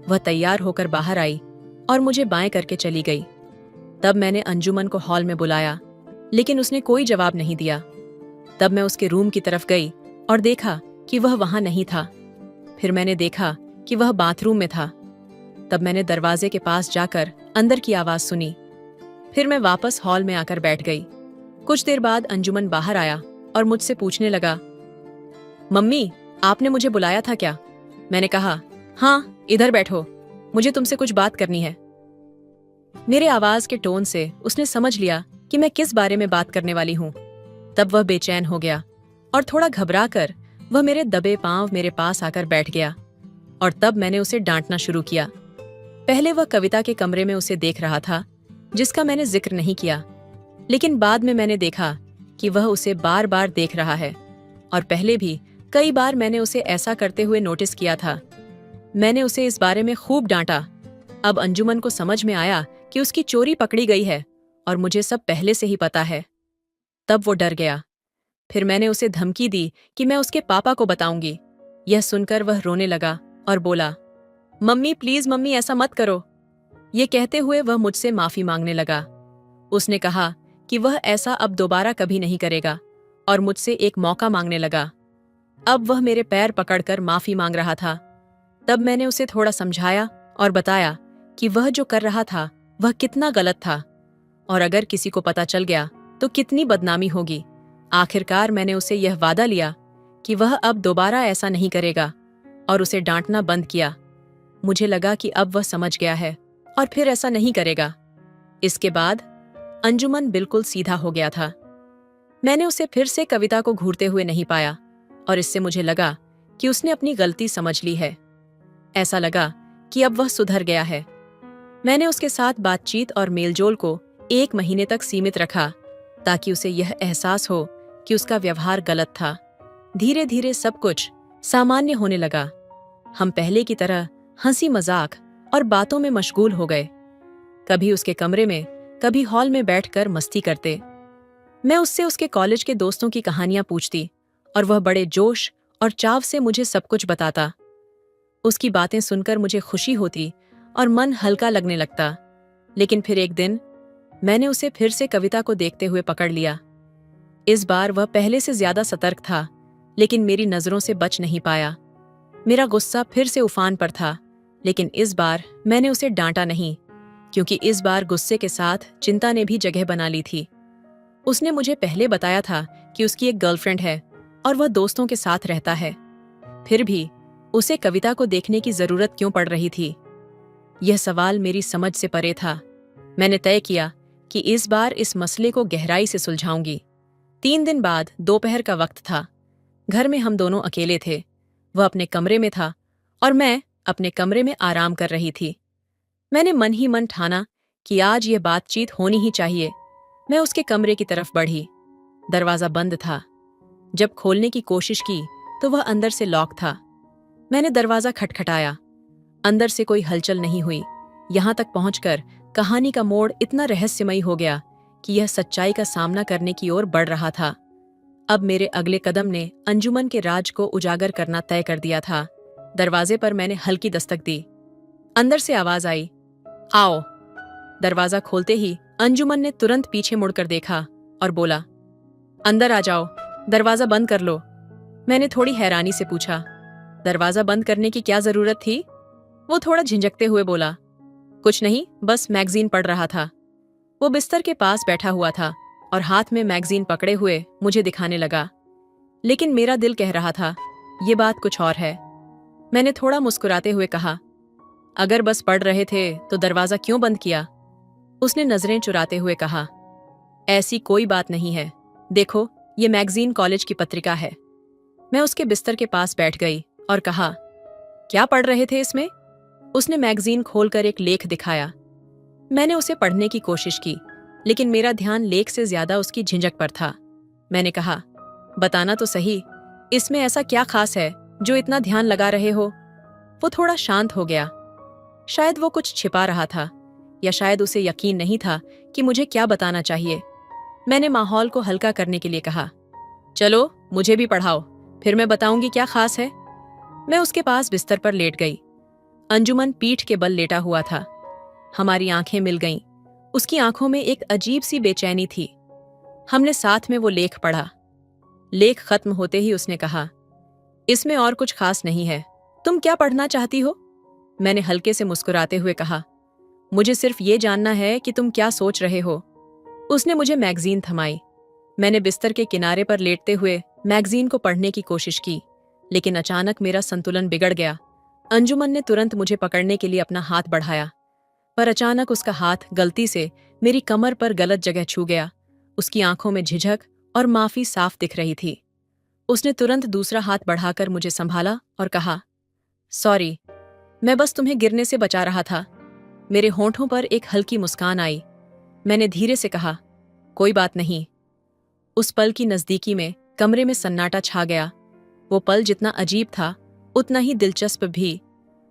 A: वह तैयार होकर बाहर आई और मुझे बाएं करके चली गई। तब मैंने अंजुमन को हॉल में बुलाया, लेकिन उसने कोई जवाब नहीं दिया। तब मैं उसके रूम की तरफ गई और देखा कि वह वहां नहीं था। फिर मैंने देखा कि वह बाथरूम में था। तब मैंने दरवाजे के पास जाकर अंदर की आवाज सुनी। फिर मैं वापस हॉल में आकर बैठ गई। कुछ देर बाद अंजुमन बाहर आया और मुझसे पूछने लगा, मम्मी, आपने मुझे बुलाया था क्या? मैंने कहा, हाँ, इधर बैठो, मुझे तुमसे कुछ बात करनी है। मेरे आवाज के टोन से उसने समझ लिया कि मैं किस बारे में बात करने वाली हूँ। तब वह बेचैन हो गया और थोड़ा घबराकर वह मेरे दबे पांव मेरे पास आकर बैठ गया। और तब मैंने उसे डांटना शुरू किया। पहले वह कविता के कमरे में उसे देख रहा था, जिसका मैंने जिक्र नहीं किया, लेकिन बाद में मैंने देखा कि वह उसे बार बार देख रहा है। और पहले भी कई बार मैंने उसे ऐसा करते हुए नोटिस किया था। मैंने उसे इस बारे में खूब डांटा। अब अंजुमन को समझ में आया कि उसकी चोरी पकड़ी गई है और मुझे सब पहले से ही पता है। तब वो डर गया। फिर मैंने उसे धमकी दी कि मैं उसके पापा को बताऊंगी। यह सुनकर वह रोने लगा और बोला, मम्मी प्लीज मम्मी, ऐसा मत करो। ये कहते हुए वह मुझसे माफी मांगने लगा। उसने कहा कि वह ऐसा अब दोबारा कभी नहीं करेगा और मुझसे एक मौका मांगने लगा। अब वह मेरे पैर पकड़कर माफी मांग रहा था। तब मैंने उसे थोड़ा समझाया और बताया कि वह जो कर रहा था वह कितना गलत था और अगर किसी को पता चल गया तो कितनी बदनामी होगी। आखिरकार मैंने उसे यह वादा लिया कि वह अब दोबारा ऐसा नहीं करेगा और उसे डांटना बंद किया। मुझे लगा कि अब वह समझ गया है और फिर ऐसा नहीं करेगा। इसके बाद अंजुमन बिल्कुल सीधा हो गया था। मैंने उसे फिर से कविता को घूरते हुए नहीं पाया और इससे मुझे लगा कि उसने अपनी गलती समझ ली है। ऐसा लगा कि अब वह सुधर गया है मैंने उसके साथ बातचीत और मेलजोल को 1 महीने तक सीमित रखा ताकि उसे यह एहसास हो कि उसका व्यवहार गलत था। धीरे धीरे सब कुछ सामान्य होने लगा। हम पहले की तरह हंसी मजाक और बातों में मशगूल हो गए। कभी उसके कमरे में, कभी हॉल में बैठकर मस्ती करते। मैं उससे उसके कॉलेज के दोस्तों की कहानियां पूछती और वह बड़े जोश और चाव से मुझे सब कुछ बताता। उसकी बातें सुनकर मुझे खुशी होती और मन हल्का लगने लगता। लेकिन फिर एक दिन मैंने उसे फिर से कविता को देखते हुए पकड़ लिया। इस बार वह पहले से ज्यादा सतर्क था, लेकिन मेरी नजरों से बच नहीं पाया। मेरा गुस्सा फिर से उफान पर था, लेकिन इस बार मैंने उसे डांटा नहीं, क्योंकि इस बार गुस्से के साथ चिंता ने भी जगह बना ली थी। उसने मुझे पहले बताया था कि उसकी एक गर्लफ्रेंड है और वह दोस्तों के साथ रहता है। फिर भी उसे कविता को देखने की जरूरत क्यों पड़ रही थी? यह सवाल मेरी समझ से परे था। मैंने तय किया कि इस बार इस मसले को गहराई से सुलझाऊंगी। 3 दिन बाद दोपहर का वक्त था। घर में हम दोनों अकेले थे। वह अपने कमरे में था और मैं अपने कमरे में आराम कर रही थी। मैंने मन ही मन ठाना कि आज यह बातचीत होनी ही चाहिए। मैं उसके कमरे की तरफ बढ़ी। दरवाजा बंद था। जब खोलने की कोशिश की तो वह अंदर से लॉक था। मैंने दरवाजा खटखटाया। अंदर से कोई हलचल नहीं हुई। यहां तक पहुंचकर कहानी का मोड़ इतना रहस्यमयी हो गया कि यह सच्चाई का सामना करने की ओर बढ़ रहा था। अब मेरे अगले कदम ने अंजुमन के राज को उजागर करना तय कर दिया था। दरवाजे पर मैंने हल्की दस्तक दी। अंदर से आवाज आई, आओ। दरवाजा खोलते ही अंजुमन ने तुरंत पीछे मुड़कर देखा और बोला, अंदर आ जाओ, दरवाजा बंद कर लो। मैंने थोड़ी हैरानी से पूछा, दरवाजा बंद करने की क्या जरूरत थी? वो थोड़ा झिंझकते हुए बोला, कुछ नहीं, बस मैगजीन पढ़ रहा था। वो बिस्तर के पास बैठा हुआ था और हाथ में मैगजीन पकड़े हुए मुझे दिखाने लगा। लेकिन मेरा दिल कह रहा था, ये बात कुछ और है। मैंने थोड़ा मुस्कुराते हुए कहा, अगर बस पढ़ रहे थे तो दरवाजा क्यों बंद किया? उसने नजरें चुराते हुए कहा, ऐसी कोई बात नहीं है। देखो, ये मैगजीन कॉलेज की पत्रिका है। मैं उसके बिस्तर के पास बैठ गई और कहा, क्या पढ़ रहे थे इसमें? उसने मैगजीन खोलकर एक लेख दिखाया। मैंने उसे पढ़ने की कोशिश की, लेकिन मेरा ध्यान लेख से ज्यादा उसकी झिझक पर था। मैंने कहा, बताना तो सही, इसमें ऐसा क्या खास है जो इतना ध्यान लगा रहे हो? वो थोड़ा शांत हो गया। शायद वो कुछ छिपा रहा था, या शायद उसे यकीन नहीं था कि मुझे क्या बताना चाहिए। मैंने माहौल को हल्का करने के लिए कहा, चलो मुझे भी पढ़ाओ, फिर मैं बताऊंगी क्या खास है। मैं उसके पास बिस्तर पर लेट गई। अंजुमन पीठ के बल लेटा हुआ था। हमारी आंखें मिल गईं। उसकी आंखों में एक अजीब सी बेचैनी थी। हमने साथ में वो लेख पढ़ा। लेख खत्म होते ही उसने कहा, इसमें और कुछ खास नहीं है। तुम क्या पढ़ना चाहती हो? मैंने हल्के से मुस्कुराते हुए कहा, मुझे सिर्फ ये जानना है कि तुम क्या सोच रहे हो। उसने मुझे मैगजीन थमाई। मैंने बिस्तर के किनारे पर लेटते हुए मैगजीन को पढ़ने की कोशिश की, लेकिन अचानक मेरा संतुलन बिगड़ गया। अंजुमन ने तुरंत मुझे पकड़ने के लिए अपना हाथ बढ़ाया, पर अचानक उसका हाथ गलती से मेरी कमर पर गलत जगह छू गया। उसकी आंखों में झिझक और माफी साफ दिख रही थी। उसने तुरंत दूसरा हाथ बढ़ाकर मुझे संभाला और कहा, सॉरी, मैं बस तुम्हें गिरने से बचा रहा था। मेरे होंठों पर एक हल्की मुस्कान आई। मैंने धीरे से कहा, कोई बात नहीं। उस पल की नजदीकी में कमरे में सन्नाटा छा गया। वो पल जितना अजीब था, उतना ही दिलचस्प भी।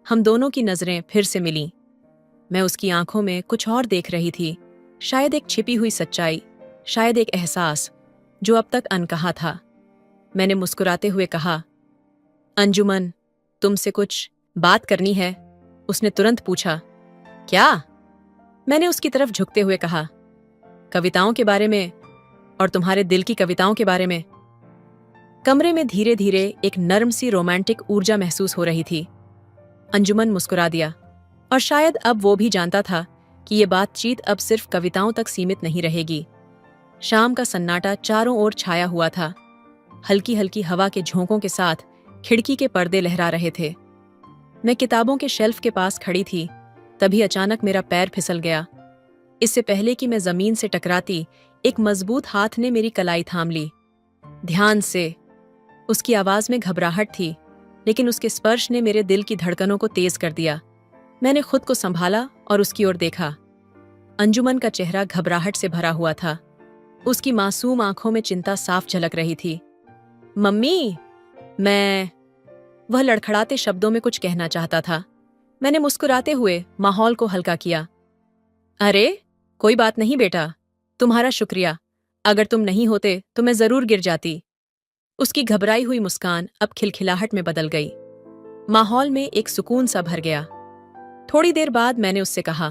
A: हम दोनों की नजरें फिर से मिलीं। मैं उसकी आंखों में कुछ और देख रही थी, शायद एक छिपी हुई सच्चाई, शायद एक एहसास जो अब तक अनकहा था। मैंने मुस्कुराते हुए कहा, अंजुमन, तुमसे कुछ बात करनी है। उसने तुरंत पूछा, क्या? मैंने उसकी तरफ झुकते हुए कहा, कविताओं के बारे में, और तुम्हारे दिल की कविताओं के बारे में। कमरे में धीरे धीरे एक नर्म सी रोमांटिक ऊर्जा महसूस हो रही थी। अंजुमन मुस्कुरा दिया, और शायद अब वो भी जानता था कि ये बातचीत अब सिर्फ कविताओं तक सीमित नहीं रहेगी। शाम का सन्नाटा चारों ओर छाया हुआ था। हल्की हल्की हवा के झोंकों के साथ खिड़की के पर्दे लहरा रहे थे। मैं किताबों के शेल्फ के पास खड़ी थी, तभी अचानक मेरा पैर फिसल गया। इससे पहले कि मैं जमीन से टकराती, एक मजबूत हाथ ने मेरी कलाई थाम ली। ध्यान से। उसकी आवाज में घबराहट थी, लेकिन उसके स्पर्श ने मेरे दिल की धड़कनों को तेज कर दिया। मैंने खुद को संभाला और उसकी ओर देखा। अंजुमन का चेहरा घबराहट से भरा हुआ था। उसकी मासूम आंखों में चिंता साफ झलक रही थी। मम्मी, वह लड़खड़ाते शब्दों में कुछ कहना चाहता था। मैंने मुस्कुराते हुए माहौल को हल्का किया। अरे, कोई बात नहीं बेटा, तुम्हारा शुक्रिया। अगर तुम नहीं होते तो मैं जरूर गिर जाती। उसकी घबराई हुई मुस्कान अब खिलखिलाहट में बदल गई। माहौल में एक सुकून सा भर गया। थोड़ी देर बाद मैंने उससे कहा,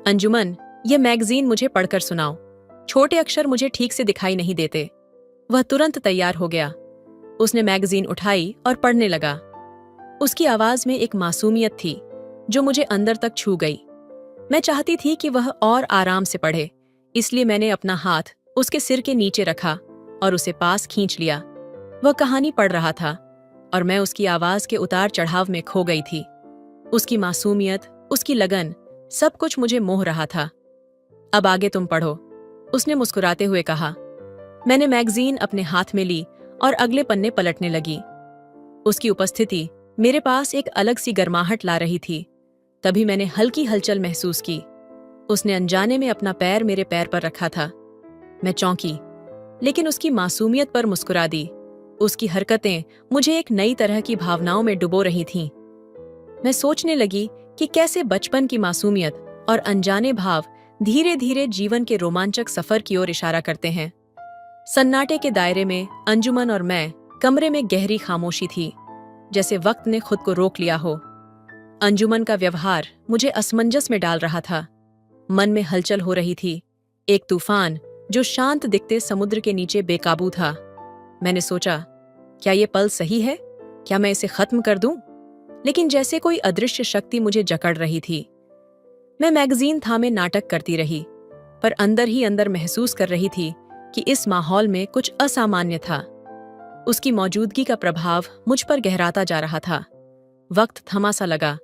A: अंजुमन, यह मैगजीन मुझे पढ़कर सुनाओ। छोटे अक्षर मुझे ठीक से दिखाई नहीं देते। वह तुरंत तैयार हो गया। उसने मैगजीन उठाई और पढ़ने लगा। उसकी आवाज में एक मासूमियत थी जो मुझे अंदर तक छू गई। मैं चाहती थी कि वह और आराम से पढ़े, इसलिए मैंने अपना हाथ उसके सिर के नीचे रखा और उसे पास खींच लिया। वह कहानी पढ़ रहा था और मैं उसकी आवाज के उतार चढ़ाव में खो गई थी। उसकी मासूमियत, उसकी लगन, सब कुछ मुझे मोह रहा था। अब आगे तुम पढ़ो, उसने मुस्कुराते हुए कहा। मैंने मैगजीन अपने हाथ में ली और अगले पन्ने पलटने लगी। उसकी उपस्थिति मेरे पास एक अलग सी गर्माहट ला रही थी। तभी मैंने हल्की हलचल महसूस की। उसने अनजाने में अपना पैर मेरे पैर पर रखा था। मैं चौंकी, लेकिन उसकी मासूमियत पर मुस्कुरा दी। उसकी हरकतें मुझे एक नई तरह की भावनाओं में डुबो रही थीं। मैं सोचने लगी कि कैसे बचपन की मासूमियत और अनजाने भाव धीरे धीरे जीवन के रोमांचक सफर की ओर इशारा करते हैं। सन्नाटे के दायरे में अंजुमन और मैं, कमरे में गहरी खामोशी थी, जैसे वक्त ने खुद को रोक लिया हो। अंजुमन का व्यवहार मुझे असमंजस में डाल रहा था। मन में हलचल हो रही थी, एक तूफान जो शांत दिखते समुद्र के नीचे बेकाबू था। मैंने सोचा, क्या ये पल सही है? क्या मैं इसे खत्म कर दूं? लेकिन जैसे कोई अदृश्य शक्ति मुझे जकड़ रही थी। मैं मैगजीन थामे नाटक करती रही, पर अंदर ही अंदर महसूस कर रही थी कि इस माहौल में कुछ असामान्य था। उसकी मौजूदगी का प्रभाव मुझ पर गहराता जा रहा था। वक्त थमा सा लगा।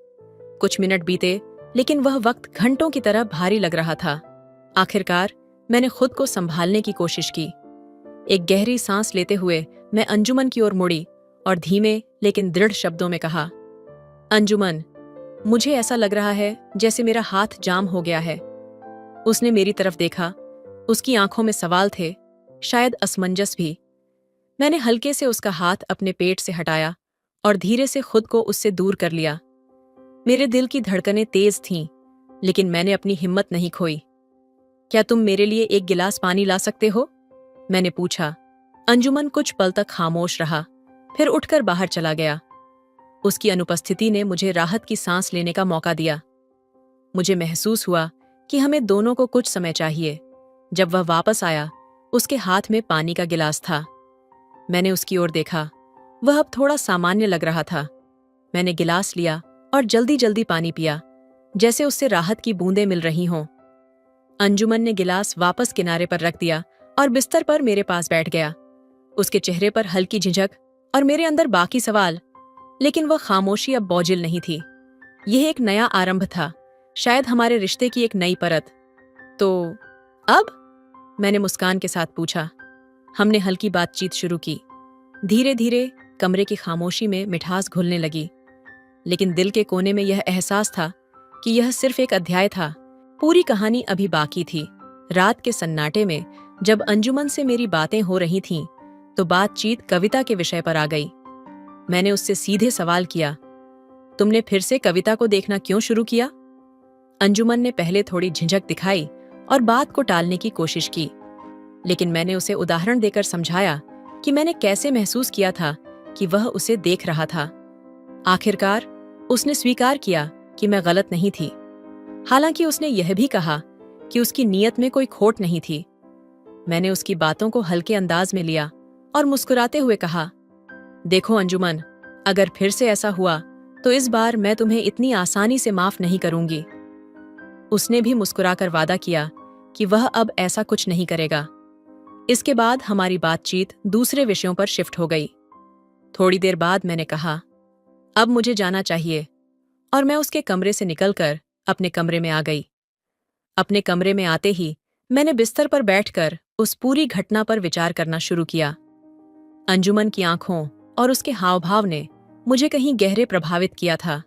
A: कुछ मिनट बीते, लेकिन वह वक्त घंटों की तरह भारी लग रहा था। आखिरकार मैंने खुद को संभालने की कोशिश की। एक गहरी सांस लेते हुए मैं अंजुमन की ओर मुड़ी और धीमे लेकिन दृढ़ शब्दों में कहा, अंजुमन, मुझे ऐसा लग रहा है जैसे मेरा हाथ जाम हो गया है। उसने मेरी तरफ देखा। उसकी आंखों में सवाल थे, शायद असमंजस भी। मैंने हल्के से उसका हाथ अपने पेट से हटाया और धीरे से खुद को उससे दूर कर लिया। मेरे दिल की धड़कनें तेज थीं, लेकिन मैंने अपनी हिम्मत नहीं खोई। क्या तुम मेरे लिए एक गिलास पानी ला सकते हो? मैंने पूछा। अंजुमन कुछ पल तक खामोश रहा, फिर उठकर बाहर चला गया। उसकी अनुपस्थिति ने मुझे राहत की सांस लेने का मौका दिया। मुझे महसूस हुआ कि हमें दोनों को कुछ समय चाहिए। जब वह वापस आया, उसके हाथ में पानी का गिलास था। मैंने उसकी ओर देखा। वह अब थोड़ा सामान्य लग रहा था। मैंने गिलास लिया और जल्दी जल्दी पानी पिया, जैसे उससे राहत की बूंदें मिल रही हों। अंजुमन ने गिलास वापस किनारे पर रख दिया और बिस्तर पर मेरे पास बैठ गया। उसके चेहरे पर हल्की झिझक और मेरे अंदर बाकी सवाल, लेकिन वह खामोशी अब बोझिल नहीं थी। यह एक नया आरंभ था, शायद हमारे रिश्ते की एक नई परत। तो अब? मैंने मुस्कान के साथ पूछा। हमने हल्की बातचीत शुरू की। धीरे धीरे कमरे की खामोशी में मिठास घुलने लगी, लेकिन दिल के कोने में यह एहसास था कि यह सिर्फ एक अध्याय था। पूरी कहानी अभी बाकी थी। रात के सन्नाटे में जब अंजुमन से मेरी बातें हो रही थीं, तो बातचीत कविता के विषय पर आ गई। मैंने उससे सीधे सवाल किया, तुमने फिर से कविता को देखना क्यों शुरू किया? अंजुमन ने पहले थोड़ी झिझक दिखाई और बात को टालने की कोशिश की, लेकिन मैंने उसे उदाहरण देकर समझाया कि मैंने कैसे महसूस किया था कि वह उसे देख रहा था। आखिरकार उसने स्वीकार किया कि मैं गलत नहीं थी। हालांकि उसने यह भी कहा कि उसकी नीयत में कोई खोट नहीं थी। मैंने उसकी बातों को हल्के अंदाज में लिया और मुस्कुराते हुए कहा, देखो अंजुमन, अगर फिर से ऐसा हुआ तो इस बार मैं तुम्हें इतनी आसानी से माफ नहीं करूंगी। उसने भी मुस्कुराकर वादा किया कि वह अब ऐसा कुछ नहीं करेगा। इसके बाद हमारी बातचीत दूसरे विषयों पर शिफ्ट हो गई। थोड़ी देर बाद मैंने कहा, अब मुझे जाना चाहिए, और मैं उसके कमरे से निकलकर अपने कमरे में आ गई। अपने कमरे में आते ही मैंने बिस्तर पर बैठकर उस पूरी घटना पर विचार करना शुरू किया। अंजुमन की आंखों और उसके हाव भाव ने मुझे कहीं गहरे प्रभावित किया था।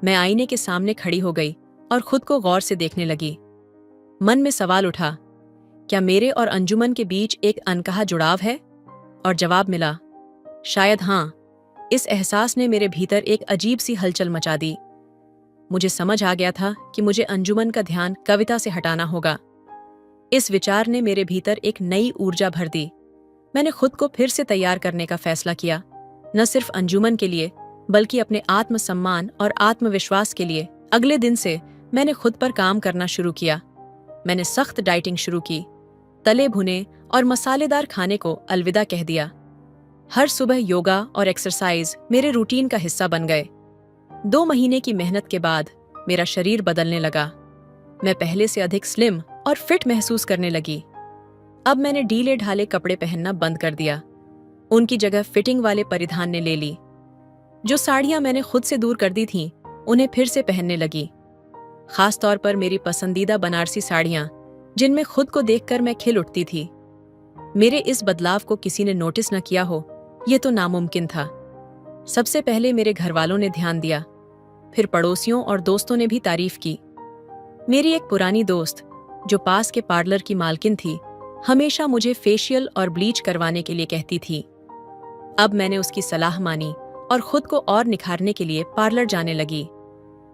A: मैं आईने के सामने खड़ी हो गई और खुद को गौर से देखने लगी। मन में सवाल उठा, क्या मेरे और अंजुमन के बीच एक अनकहा जुड़ाव है? और जवाब मिला, शायद हाँ। इस एहसास ने मेरे भीतर एक अजीब सी हलचल मचा दी। मुझे समझ आ गया था कि मुझे अंजुमन का ध्यान कविता से हटाना होगा। इस विचार ने मेरे भीतर एक नई ऊर्जा भर दी। मैंने खुद को फिर से तैयार करने का फैसला किया, न सिर्फ अंजुमन के लिए बल्कि अपने आत्मसम्मान और आत्मविश्वास के लिए। अगले दिन से मैंने खुद पर काम करना शुरू किया। मैंने सख्त डाइटिंग शुरू की, तले भुने और मसालेदार खाने को अलविदा कह दिया। हर सुबह योगा और एक्सरसाइज मेरे रूटीन का हिस्सा बन गए। 2 महीने की मेहनत के बाद मेरा शरीर बदलने लगा। मैं पहले से अधिक स्लिम और फिट महसूस करने लगी। अब मैंने ढीले ढाले कपड़े पहनना बंद कर दिया। उनकी जगह फिटिंग वाले परिधान ने ले ली। जो साड़ियां मैंने खुद से दूर कर दी थीं, उन्हें फिर से पहनने लगी। खास तौर पर मेरी पसंदीदा बनारसी साड़ियां, जिनमें खुद को देखकर मैं खिल उठती थी। मेरे इस बदलाव को किसी ने नोटिस न किया हो, यह तो नामुमकिन था। सबसे पहले मेरे घरवालों ने ध्यान दिया, फिर पड़ोसियों और दोस्तों ने भी तारीफ की। मेरी एक पुरानी दोस्त, जो पास के पार्लर की मालकिन थी, हमेशा मुझे फेशियल और ब्लीच करवाने के लिए कहती थी। अब मैंने उसकी सलाह मानी और खुद को और निखारने के लिए पार्लर जाने लगी।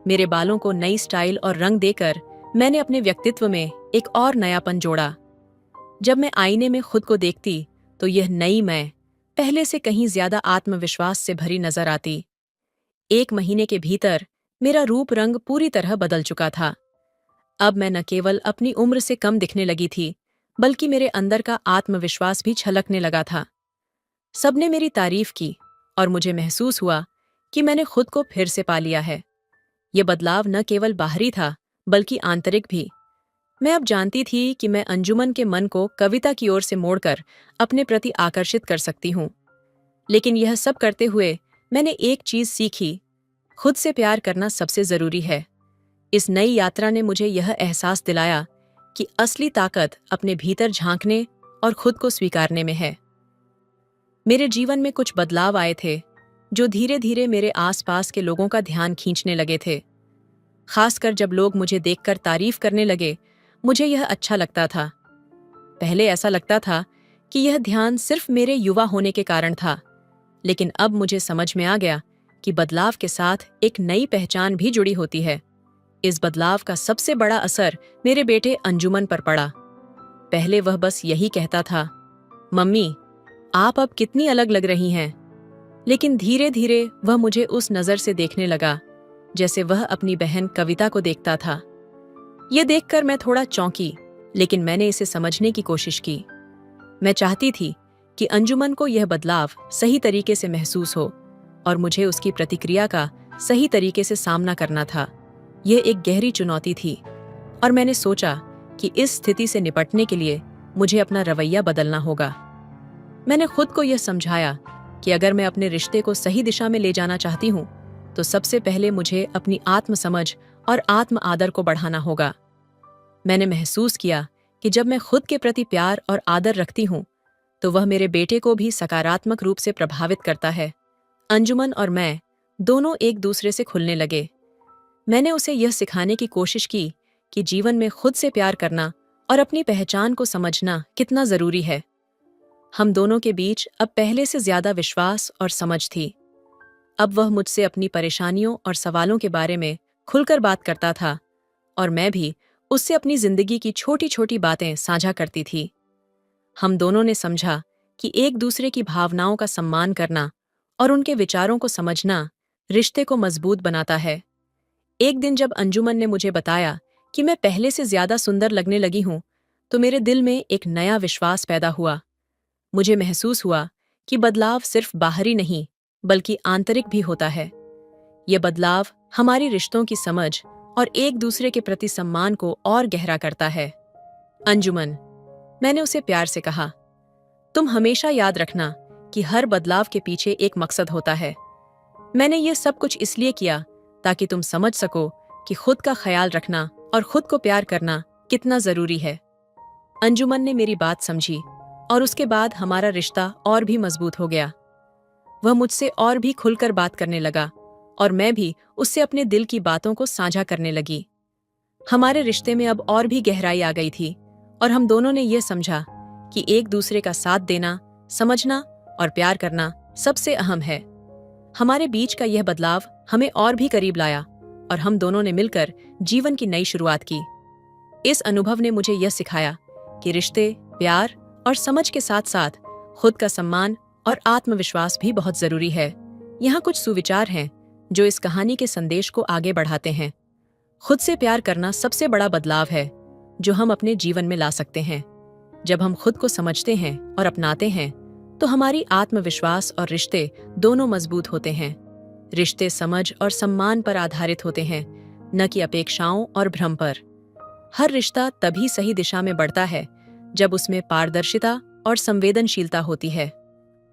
A: मेरे बालों को नई स्टाइल और रंग देकर मैंने अपने व्यक्तित्व में एक और नयापन जोड़ा। जब मैं आईने में खुद को देखती तो यह नई मैं पहले से कहीं ज्यादा आत्मविश्वास से भरी नजर आती। 1 महीने के भीतर मेरा रूप रंग पूरी तरह बदल चुका था। अब मैं न केवल अपनी उम्र से कम दिखने लगी थी, बल्कि मेरे अंदर का आत्मविश्वास भी छलकने लगा था। सबने मेरी तारीफ की और मुझे महसूस हुआ कि मैंने खुद को फिर से पा लिया है। यह बदलाव न केवल बाहरी था, बल्कि आंतरिक भी। मैं अब जानती थी कि मैं अंजुमन के मन को कविता की ओर से मोड़कर अपने प्रति आकर्षित कर सकती हूँ। लेकिन यह सब करते हुए मैंने एक चीज सीखी, खुद से प्यार करना सबसे जरूरी है। इस नई यात्रा ने मुझे यह एहसास दिलाया कि असली ताकत अपने भीतर झांकने और खुद को स्वीकारने में है। मेरे जीवन में कुछ बदलाव आए थे, जो धीरे धीरे मेरे आसपास के लोगों का ध्यान खींचने लगे थे। खासकर जब लोग मुझे देखकर तारीफ करने लगे, मुझे यह अच्छा लगता था। पहले ऐसा लगता था कि यह ध्यान सिर्फ मेरे युवा होने के कारण था, लेकिन अब मुझे समझ में आ गया कि बदलाव के साथ एक नई पहचान भी जुड़ी होती है। इस बदलाव का सबसे बड़ा असर मेरे बेटे अंजुमन पर पड़ा। पहले वह बस यही कहता था, मम्मी, आप अब कितनी अलग लग रही हैं। लेकिन धीरे धीरे वह मुझे उस नजर से देखने लगा जैसे वह अपनी बहन कविता को देखता था। यह देखकर मैं थोड़ा चौंकी, लेकिन मैंने इसे समझने की कोशिश की। मैं चाहती थी कि अंजुमन को यह बदलाव सही तरीके से महसूस हो और मुझे उसकी प्रतिक्रिया का सही तरीके से सामना करना था। यह एक गहरी चुनौती थी और मैंने सोचा कि इस स्थिति से निपटने के लिए मुझे अपना रवैया बदलना होगा। मैंने खुद को यह समझाया कि अगर मैं अपने रिश्ते को सही दिशा में ले जाना चाहती हूँ, तो सबसे पहले मुझे अपनी आत्मसमझ और आत्म आदर को बढ़ाना होगा। मैंने महसूस किया कि जब मैं खुद के प्रति प्यार और आदर रखती हूँ, तो वह मेरे बेटे को भी सकारात्मक रूप से प्रभावित करता है। अंजुमन और मैं दोनों एक दूसरे से खुलने लगे। मैंने उसे यह सिखाने की कोशिश की कि जीवन में खुद से प्यार करना और अपनी पहचान को समझना कितना जरूरी है। हम दोनों के बीच अब पहले से ज्यादा विश्वास और समझ थी। अब वह मुझसे अपनी परेशानियों और सवालों के बारे में खुलकर बात करता था और मैं भी उससे अपनी जिंदगी की छोटी छोटी बातें साझा करती थी। हम दोनों ने समझा कि एक दूसरे की भावनाओं का सम्मान करना और उनके विचारों को समझना रिश्ते को मजबूत बनाता है। एक दिन जब अंजुमन ने मुझे बताया कि मैं पहले से ज्यादा सुंदर लगने लगी हूं, तो मेरे दिल में एक नया विश्वास पैदा हुआ। मुझे महसूस हुआ कि बदलाव सिर्फ बाहरी नहीं, बल्कि आंतरिक भी होता है। यह बदलाव हमारी रिश्तों की समझ और एक दूसरे के प्रति सम्मान को और गहरा करता है। अंजुमन, मैंने उसे प्यार से कहा, तुम हमेशा याद रखना कि हर बदलाव के पीछे एक मकसद होता है। मैंने यह सब कुछ इसलिए किया ताकि तुम समझ सको कि खुद का ख्याल रखना और खुद को प्यार करना कितना जरूरी है। अंजुमन ने मेरी बात समझी और उसके बाद हमारा रिश्ता और भी मजबूत हो गया। वह मुझसे और भी खुलकर बात करने लगा और मैं भी उससे अपने दिल की बातों को साझा करने लगी। हमारे रिश्ते में अब और भी गहराई आ गई थी और हम दोनों ने यह समझा कि एक दूसरे का साथ देना, समझना और प्यार करना सबसे अहम है। हमारे बीच का यह बदलाव हमें और भी करीब लाया और हम दोनों ने मिलकर जीवन की नई शुरुआत की। इस अनुभव ने मुझे यह सिखाया कि रिश्ते, प्यार और समझ के साथ साथ खुद का सम्मान और आत्मविश्वास भी बहुत जरूरी है। यहाँ कुछ सुविचार हैं जो इस कहानी के संदेश को आगे बढ़ाते हैं। खुद से प्यार करना सबसे बड़ा बदलाव है जो हम अपने जीवन में ला सकते हैं। जब हम खुद को समझते हैं और अपनाते हैं तो हमारी आत्मविश्वास और रिश्ते दोनों मजबूत होते हैं। रिश्ते समझ और सम्मान पर आधारित होते हैं, न कि अपेक्षाओं और भ्रम पर। हर रिश्ता तभी सही दिशा में बढ़ता है जब उसमें पारदर्शिता और संवेदनशीलता होती है।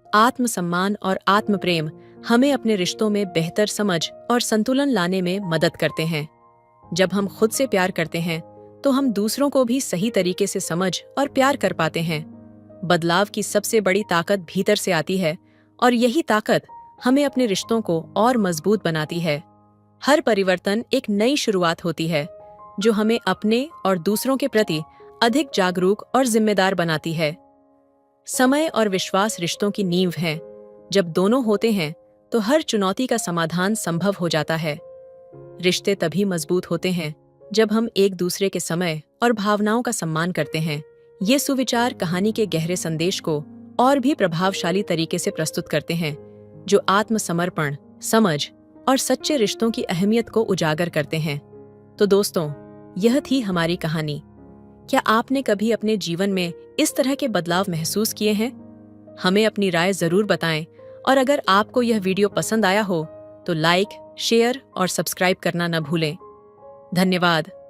A: आत्मसम्मान और आत्मप्रेम हमें अपने रिश्तों में बेहतर समझ और संतुलन लाने में मदद करते हैं। जब हम खुद से प्यार करते हैं तो हम दूसरों को भी सही तरीके से समझ और प्यार कर पाते हैं। बदलाव की सबसे बड़ी ताकत भीतर से आती है और यही ताकत हमें अपने रिश्तों को और मजबूत बनाती है। हर परिवर्तन एक नई शुरुआत होती है जो हमें अपने और दूसरों के प्रति अधिक जागरूक और जिम्मेदार बनाती है। समय और विश्वास रिश्तों की नींव हैं। जब दोनों होते हैं तो हर चुनौती का समाधान संभव हो जाता है। रिश्ते तभी मजबूत होते हैं जब हम एक दूसरे के समय और भावनाओं का सम्मान करते हैं। ये सुविचार कहानी के गहरे संदेश को और भी प्रभावशाली तरीके से प्रस्तुत करते हैं, जो आत्मसमर्पण, समझ और सच्चे रिश्तों की अहमियत को उजागर करते हैं। तो दोस्तों, यह थी हमारी कहानी। क्या आपने कभी अपने जीवन में इस तरह के बदलाव महसूस किए हैं? हमें अपनी राय जरूर बताएं और अगर आपको यह वीडियो पसंद आया हो तो लाइक, शेयर और सब्सक्राइब करना न भूलें। धन्यवाद।